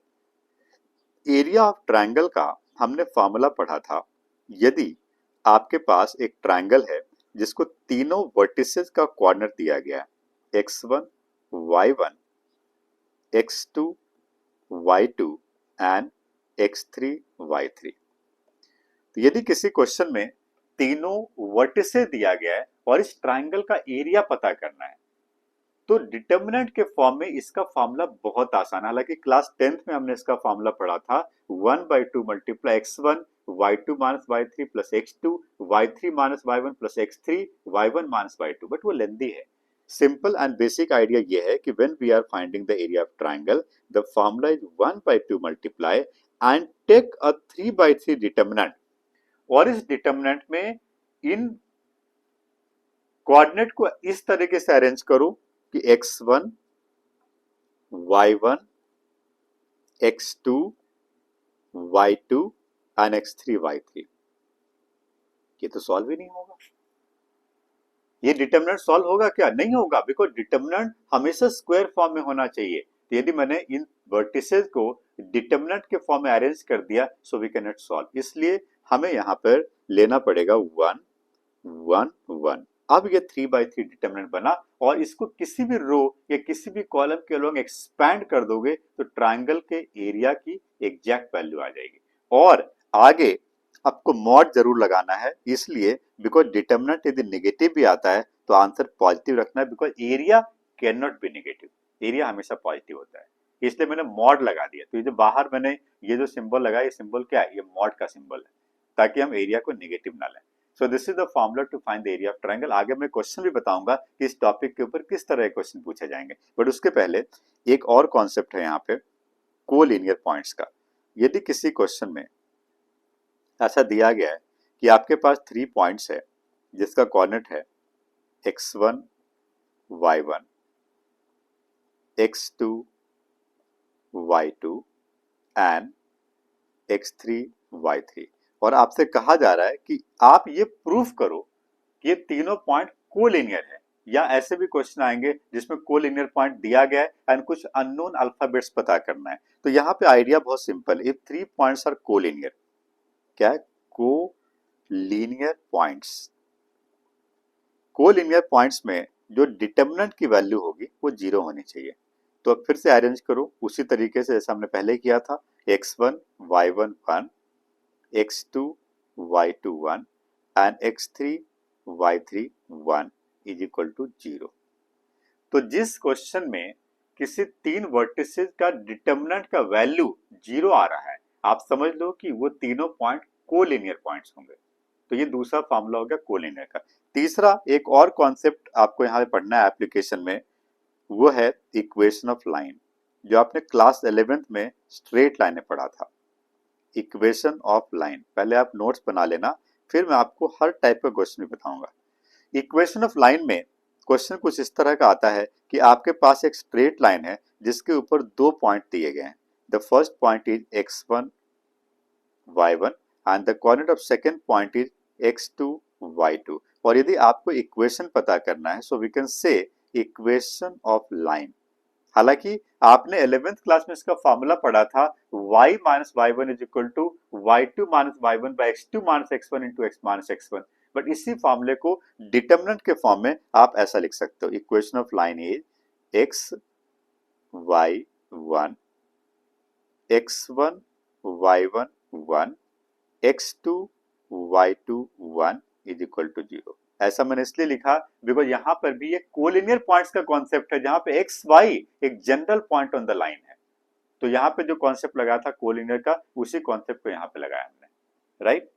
area of triangle का हमने फॉर्मूला पढ़ा था। यदि आपके पास एक ट्राइंगल है जिसको तीनों वर्टिसेस का कोऑर्डिनेट दिया गया है x1 y1 x2 y2 and x3 y3, तो यदि किसी क्वेश्चन में तीनों वर्टिसेस दिया गया है और इस ट्राइंगल का एरिया पता करना है तो डिटरमिनेंट के फॉर्म में इसका फॉर्मूला बहुत आसान है। हालांकि क्लास 10th में हमने इसका फॉर्मूला पढ़ा था 1/2 × x1 y2 - y3 + x2 y3 - y1 + x3 y1 - y2, but वो लेंदी है। सिंपल एंड बेसिक आइडिया ये है कि when we are finding the area of triangle the formula is 1/2 multiply and take a 3/3 determinant, और इस डिटरमिनेंट में इन कोऑर्डिनेट को इस तरीके से अरेंज करो कि x1 y1 x2 y2 and x3 y3। ये तो सॉल्व ही नहीं होगा। ये डिटरमिनेंट सॉल्व होगा क्या? नहीं होगा, बिकॉज डिटरमिनेंट हमेशा स्क्वायर फॉर्म में होना चाहिए। तो यदि मैंने इन वर्टिसेस को डिटरमिनेंट के फॉर्म में अरेंज कर दिया, so we can not solve. इसलिए हमें यहाँ पर लेना पड़ेगा 1 1 1। अब ये 3/3 डिटरमिनेंट बना, और इसको किसी भी रो या किसी भी कॉलम के अलोंग एक्सपैंड कर दोगे तो ट्रायंगल के एरिया की एग्जैक्ट वैल्यू आ जाएगी। और आगे आपको मॉड जरूर लगाना है, इसलिए बिकॉज डिटरमिनेंट यदि नेगेटिव भी आता है तो आंसर पॉजिटिव रखना है, because area can not be negative, area हमेशा पॉजिटिव होता है। इसलिए मैंने मॉड लगा दिया। तो ये जो बाहर मैंने ये जो सिंबल लगाया, ये सिंबल क्या है? ये मॉड का सिंबल है, ताकि हम एरिया को नेगेटिव ना लें। So this is the formula to find the area of triangle. आगे मैं क्वेश्चन भी बताऊंगा कि इस टॉपिक के ऊपर किस तरह के क्वेश्चन पूछे जाएंगे, बट उसके पहले एक और कॉन्सेप्ट है यहाँ पे कोलिनियर पॉइंट्स का। यदि किसी क्वेश्चन में ऐसा दिया गया है कि आपके पास 3 पॉइंट्स है जिसका कोऑर्डिनेट है x1 y1 x2 y2 and x3 y3, और आपसे कहा जा रहा है कि आप ये प्रूफ करो कि ये तीनों पॉइंट कोलिनियर है। या ऐसे भी क्वेश्चन आएंगे जिसमें कोलिनियर पॉइंट दिया गया है एंड कुछ अननोन अल्फाबेट्स पता करना है। तो यहाँ पे आइडिया बहुत simple, if 3 points are collinear, क्या है? Collinear points. कोलिनियर पॉइंट्स में जो डिटरमिनेंट की वैल्यू होगी वो 0 होनी चाहिए। तो अब फिर से अरेंज करो उसी तरीके से जैसा हमने पहले किया था, x1 y1 1 x2 y2 1 and x3 y3 1 is equal to 0। तो जिस क्वेश्चन में किसी 3 वर्टिसेस का डिटरमिनेंट का वैल्यू 0 आ रहा है, आप समझ लो कि वो तीनों पॉइंट कोलिनियर पॉइंट्स होंगे। तो ये दूसरा फॉर्मूला हो गया कोलिनियर का। तीसरा एक और कॉन्सेप्ट आपको यहाँ पे पढ़ना है एप्लीकेशन में, वो है इक्वेशन ऑफ लाइन, जो आपने क्लास 11th में स्ट्रेट लाइन में पढ़ा था। इक्वेशन ऑफ लाइन पहले आप नोट्स बना लेना, फिर मैं आपको हर टाइप का क्वेश्चन भी बताऊंगा। इक्वेशन ऑफ लाइन में क्वेश्चन कुछ इस तरह का आता है कि आपके पास एक स्ट्रेट लाइन है जिसके ऊपर 2 पॉइंट दिए गए हैं। The first point is x1 y1 and the coordinate of second point is x2 y2। और यदि आपको इक्वेशन पता करना है, so we can say equation of line. हालांकि आपने 11th क्लास में इसका फॉर्मूला पढ़ा था, y minus y1 is equal to y2 minus y1 by x2 minus x1 into x minus x1, but इसी फॉर्मूले को डिटरमिनेंट के फॉर्म में आप ऐसा लिख सकते हो, equation of line is x y1 x1 y1 1 x2 y2 1 is equal to 0। ऐसा मैंने इसलिए लिखा बिकॉज यहां पर भी एक कोलिनियर पॉइंट्स का कॉन्सेप्ट है, जहां पे एक्स वाई एक general point on the line है। तो यहाँ पे जो कॉन्सेप्ट लगाया था कोलिनियर का, उसी कॉन्सेप्ट को यहाँ पे लगाया हमने, राइट।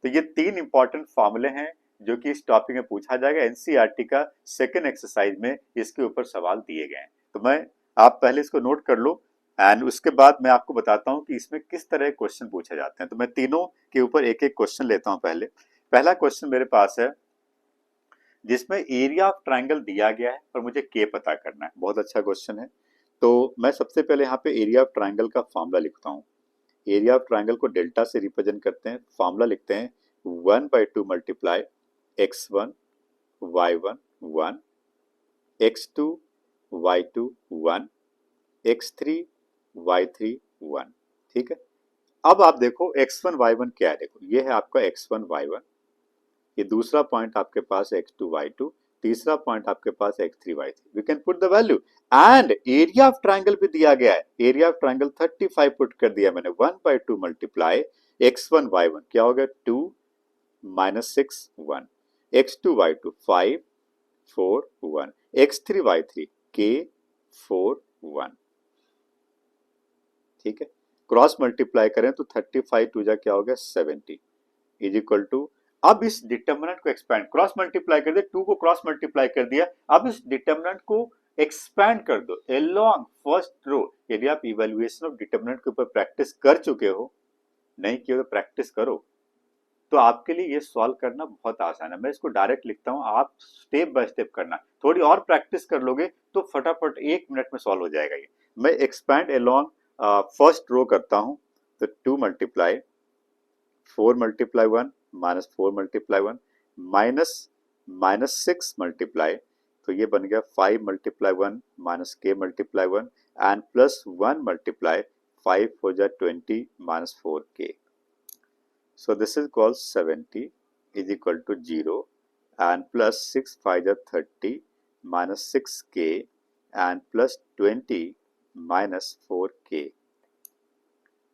तो ये 3 इंपॉर्टेंट फॉर्मूले हैं जो कि इस टॉपिक में पूछा जाएगा। एनसीईआरटी का सेकंड एक्सरसाइज में इसके ऊपर सवाल दिए गए हैं। तो मैं आप पहले इसको नोट कर लो एंड उसके बाद मैं आपको बताता हूँ कि इसमें किस तरह क्वेश्चन पूछे जाते हैं। तो मैं तीनों के ऊपर एक एक क्वेश्चन लेता हूँ। पहला क्वेश्चन मेरे पास है जिसमें एरिया ऑफ ट्रायंगल दिया गया है और मुझे के पता करना है। बहुत अच्छा क्वेश्चन है। तो मैं सबसे पहले यहाँ पे एरिया ऑफ ट्रायंगल का फॉर्मूला लिखता हूँ। एरिया ऑफ ट्रायंगल को डेल्टा से रिप्रेजेंट करते हैं। फॉर्मूला लिखते हैं 1/2 multiply x1 y1 1 x2 y2 1 x3 y3 1। ठीक है। अब आप देखो x1 y1 क्या है, देखो ये है आपका x1 y1, ये दूसरा पॉइंट आपके पास x2 y2, तीसरा पॉइंट आपके पास x3 y3। We can put the value and area of triangle भी दिया गया है। एरिया ऑफ ट्रायंगल 35 पुट कर दिया मैंने। 1/2 मल्टीप्लाई x1 y1 क्या हो गया 2 minus 6 1 x2 y2 5 4 1 x3 y3 k 4 1। ठीक है। क्रॉस मल्टीप्लाई करें तो 35 टू जा क्या हो गया 70 इज इक्वल टू, अब इस डिटरमिनेंट को एक्सपैंड, क्रॉस मल्टीप्लाई कर दिया, 2 को क्रॉस मल्टीप्लाई कर दिया, अब इस डिटरमिनेंट को एक्सपैंड कर दो अलोंग फर्स्ट रो। यदि आप इवैल्यूएशन ऑफ डिटरमिनेंट के ऊपर प्रैक्टिस कर चुके हो, नहीं किया तो प्रैक्टिस करो। तो आपके लिए ये सॉल्व करना बहुत आसान है। मैं इसको डायरेक्ट लिखता हूँ, आप स्टेप बाय स्टेप करना, थोड़ी और प्रैक्टिस कर लोगे तो फटाफट 1 मिनट में सॉल्व हो जाएगा ये। मैं एक्सपैंड अलोंग फर्स्ट रो करता हूँ, तो 2 multiply 4 multiply 1 minus 4 multiply 1 minus minus 6 multiply, तो ये बन गया 5 मल्टीप्लाई 1 माइनस के मल्टीप्लाई 1 एंड प्लस 1 मल्टीप्लाई 5 हो जाए 20 माइनस 4 के। So this is called 70 is equal to 0 and plus 6 5 are 30 minus 6k and plus 20 minus 4k।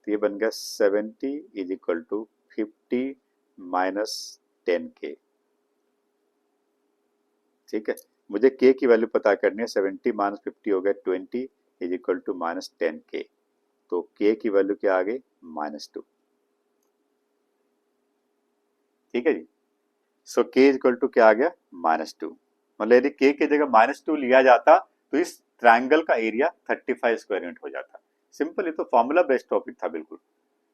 तो ये बन गया 70 is equal to 50 minus 10k। ठीक है, मुझे k की वैल्यू पता करनी है। 70 माइनस 50 हो गया 20 is equal to minus 10k। तो k की वैल्यू क्या आ गई? -2। ठीक है जी। सो k इज इक्वल टू क्या आ गया? -2। मतलब यदि k की जगह -2 लिया जाता तो इस ट्रायंगल का एरिया 35 स्क्वायर यूनिट हो जाता। सिंपल, ये तो फॉर्मूला बेस्ड टॉपिक था बिल्कुल।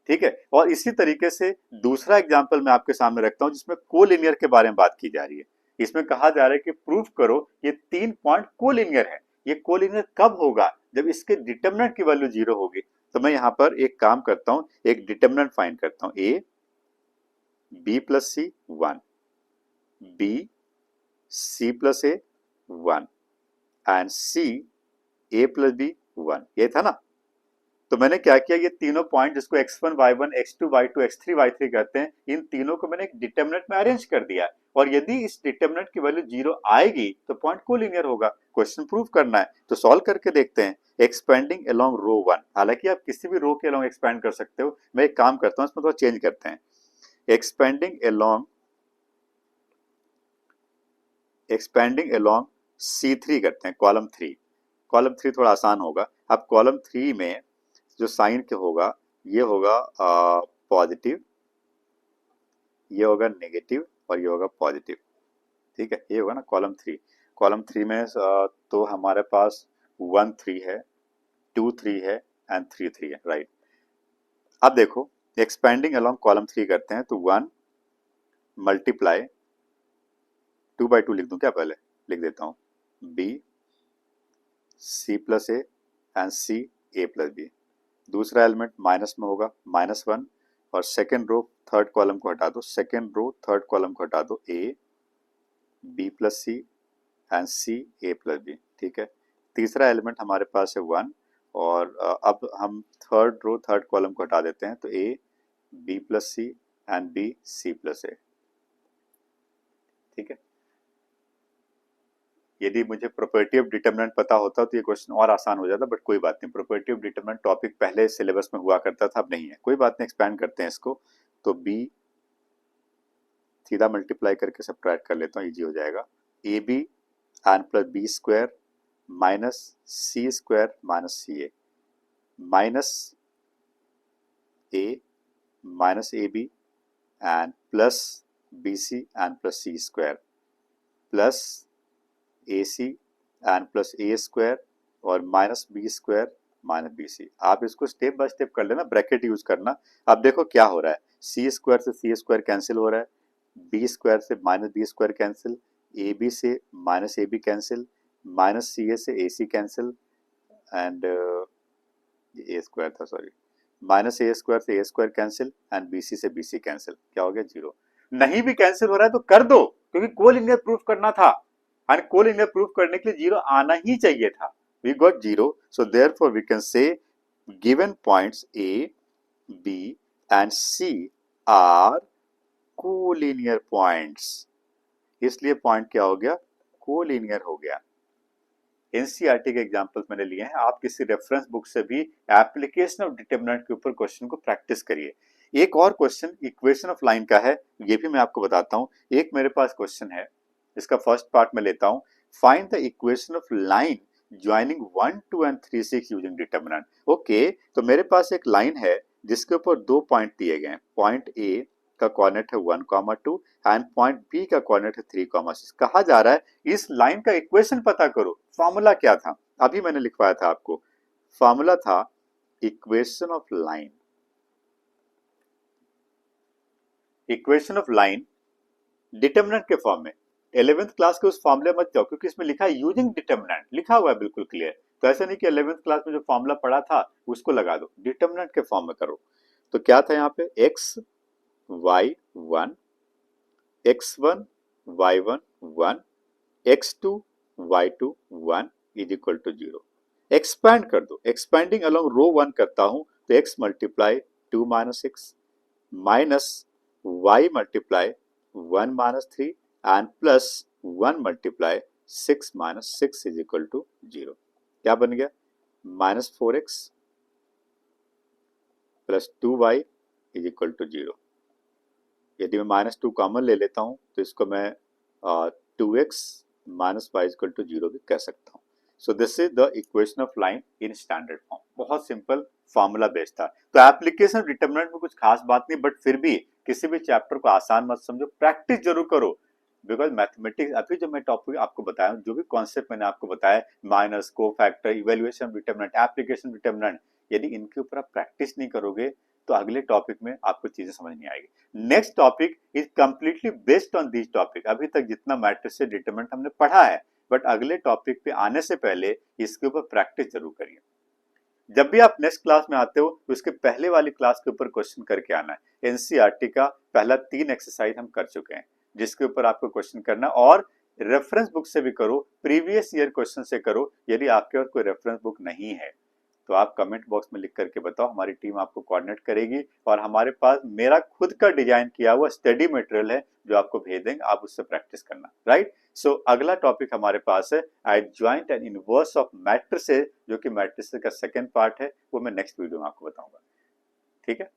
ठीक है, और इसी तरीके से दूसरा एग्जांपल मैं आपके सामने रखता हूं जिसमें कोलिनियर के बारे में बात की जा रही है। इसमें कहा जा रहा है कि प्रूफ करो ये 3 पॉइंट कोलिनियर है। ये कोलिनियर कब होगा? जब इसके डिटरमिनेंट की वैल्यू 0 होगी। तो मैं यहां पर एक काम करता हूं, एक डिटरमिनेंट फाइंड करता हूं। a b plus c 1, b c plus a 1 and c a plus b 1, ये था ना। तो मैंने क्या किया, ये तीनों पॉइंट जिसको x1 y1 x2 y2 x3 y3 कहते हैं, इन तीनों को मैंने एक डिटरमिनेंट में अरेंज कर दिया। और यदि इस डिटरमिनेंट की वैल्यू 0 आएगी तो पॉइंट कोलिनियर होगा। क्वेश्चन प्रूव करना है तो सॉल्व करके देखते हैं। एक्सपेंडिंग अलोंग रो 1, हालांकि आप किसी भी रो के अलोंग एक्सपेंड कर सकते हो। मैं एक काम करता हूं, इसमें थोड़ा चेंज करते हैं। एक्सपेंडिंग अलोंग C3 करते हैं, कॉलम 3। कॉलम 3 थोड़ा आसान होगा। अब कॉलम 3 में जो साइन के होगा, ये होगा पॉजिटिव, ये होगा नेगेटिव और ये होगा पॉजिटिव। ठीक है, ये होगा ना कॉलम 3। कॉलम 3 में तो हमारे पास 1 3 है, 2 3 है एंड 3 3 है, राइट। अब देखो एक्सपेंडिंग अलोंग कॉलम 3 करते हैं, तो 1 मल्टीप्लाई 2 बाई 2 लिख दूं क्या? पहले लिख देता हूं, b c plus A and c a plus b। दूसरा एलिमेंट माइनस में होगा, -1, और सेकेंड रो थर्ड कॉलम को हटा दो, सेकेंड रो थर्ड कॉलम को हटा दो, a b plus c and c a plus b। ठीक है, तीसरा एलिमेंट हमारे पास है 1, और अब हम थर्ड रो थर्ड कॉलम को हटा देते हैं, तो a b plus c and b c plus a। ठीक है, यदि मुझे प्रॉपर्टी ऑफ डिटरमिनेंट पता होता तो ये क्वेश्चन और आसान हो जाता, बट कोई बात नहीं। प्रॉपर्टी ऑफ डिटरमिनेंट टॉपिक पहले सिलेबस में हुआ करता था, अब नहीं है, कोई बात नहीं, एक्सपैंड करते हैं इसको। तो b सीधा मल्टीप्लाई करके सब्ट्रैक्ट कर लेता हूँ, इजी हो जाएगा। A B and plus B square minus C square minus C A, minus A minus A B and plus B C and plus C square plus A C and plus A square और minus B square minus B C. आप इसको स्टेप बाय स्टेप कर लेना, ब्रैकेट यूज करना। अब देखो क्या हो रहा है, सी स्क्वायर से सी स्क्वायर कैंसिल हो रहा है, बी स्क्वायर से minus B square cancel, A B से minus A B cancel, minus C A से A C cancel and A square था, सॉरी, माइनस ए स्क्वायर से A square cancel and B C से बी सी कैंसिल। क्या हो गया? 0। नहीं भी कैंसिल हो रहा है तो कर दो, क्योंकि कोलिनियर प्रूफ करना था, और कोलिनियर प्रूफ करने के लिए 0 आना ही चाहिए था। We got 0, so therefore we can say given points A, B and C are collinear points। इसलिए पॉइंट क्या हो गया? कोलिनियर हो गया। एनसीईआरटी के एग्जांपल्स मैंने लिए हैं, आप किसी रेफरेंस बुक से भी एप्लीकेशन ऑफ डिटरमिनेंट के ऊपर क्वेश्चन को प्रैक्टिस करिए। एक और क्वेश्चन इक्वेशन ऑफ लाइन का है, ये भी मैं आपको बताता हूं। एक मेरे पास क्वेश्चन है, इसका फर्स्ट पार्ट में लेता हूं। Find the equation of line joining 1 2 and 3 6 using determinant. Okay, तो मेरे पास एक लाइन है जिसके ऊपर 2 पॉइंट दिए गए हैं। पॉइंट ए का कोऑर्डिनेट है 1,2 एंड पॉइंट बी का कोऑर्डिनेट है 3,6। कहा जा रहा है इस लाइन का इक्वेशन पता करो। फॉर्मूला क्या था? अभी मैंने लिखवाया था आपको, फॉर्मूला था equation of line. Equation of line determinant के फॉर्म में। 11th क्लास के उस फॉर्मूले मत जाओ, क्योंकि इसमें लिखा है यूजिंग डिटर्मिनेंट, लिखा हुआ है बिल्कुल क्लियर। तो ऐसा नहीं कि 11th क्लास में जो फॉर्मूला पढ़ा था उसको लगा दो, डिटर्मिनेंट के फॉर्म में करो। तो क्या था यहाँ पे, x y1 x1 y1 1 x2 y2 1 is equal to 0। Expand कर दो, एक्सपैंडिंग अलोंग रो 1 करता हूं तो x multiply 2 minus x minus y multiply 1 minus 3 and plus 1 multiply 6 minus 6 is equal to 0। क्या बन गया, माइनस 4x प्लस 2y इज इक्वल टू 0। यदि मैं माइनस 2 कॉमन ले लेता हूं तो इसको मैं 2x minus y equal to 0 भी कह सकता हूं। सो this is the equation of line in standard form. बहुत सिंपल फॉर्मूला बेस्ड था। तो एप्लीकेशन डिटरमिनेंट में कुछ खास बात नहीं, बट फिर भी किसी भी चैप्टर को आसान मत समझो, प्रैक्टिस जरूर करो। बिकॉज मैथमेटिक्स अभी जो मैं टॉपिक आपको बताया, जो भी कॉन्सेप्ट मैंने आपको बताया, माइनस, को factor, evaluation determinant, application determinant, यदि इनके ऊपर आप प्रैक्टिस नहीं करोगे तो अगले टॉपिक में आपको चीजें समझ नहीं आएगी। Next topic is completely based on this topic. अभी तक जितना मैट्रिक्स से डिटरमिनेंट हमने पढ़ा है, बट अगले टॉपिक पे आने से पहले इसके ऊपर प्रैक्टिस जरूर करिए। जब भी आप नेक्स्ट क्लास में आते हो तो उसके पहले वाली क्लास के ऊपर क्वेश्चन करके आना है। एनसीईआरटी का पहला 3 एक्सरसाइज हम कर चुके हैं, जिसके ऊपर आपको क्वेश्चन करना, और रेफरेंस बुक से भी करो, प्रीवियस ईयर क्वेश्चन से करो। यदि आपके पास कोई रेफरेंस बुक नहीं है तो आप कमेंट बॉक्स में लिख करके बताओ, हमारी टीम आपको कोऑर्डिनेट करेगी। और हमारे पास मेरा खुद का डिजाइन किया हुआ स्टडी मटेरियल है जो आपको भेज देंगे, आप उससे प्रैक्टिस करना, राइट। सो अगला टॉपिक हमारे पास है adjoint and inverse of matrices, जो कि मैट्रिसेस का सेकंड पार्ट है, वो मैं नेक्स्ट वीडियो में आपको बताऊंगा। ठीक है।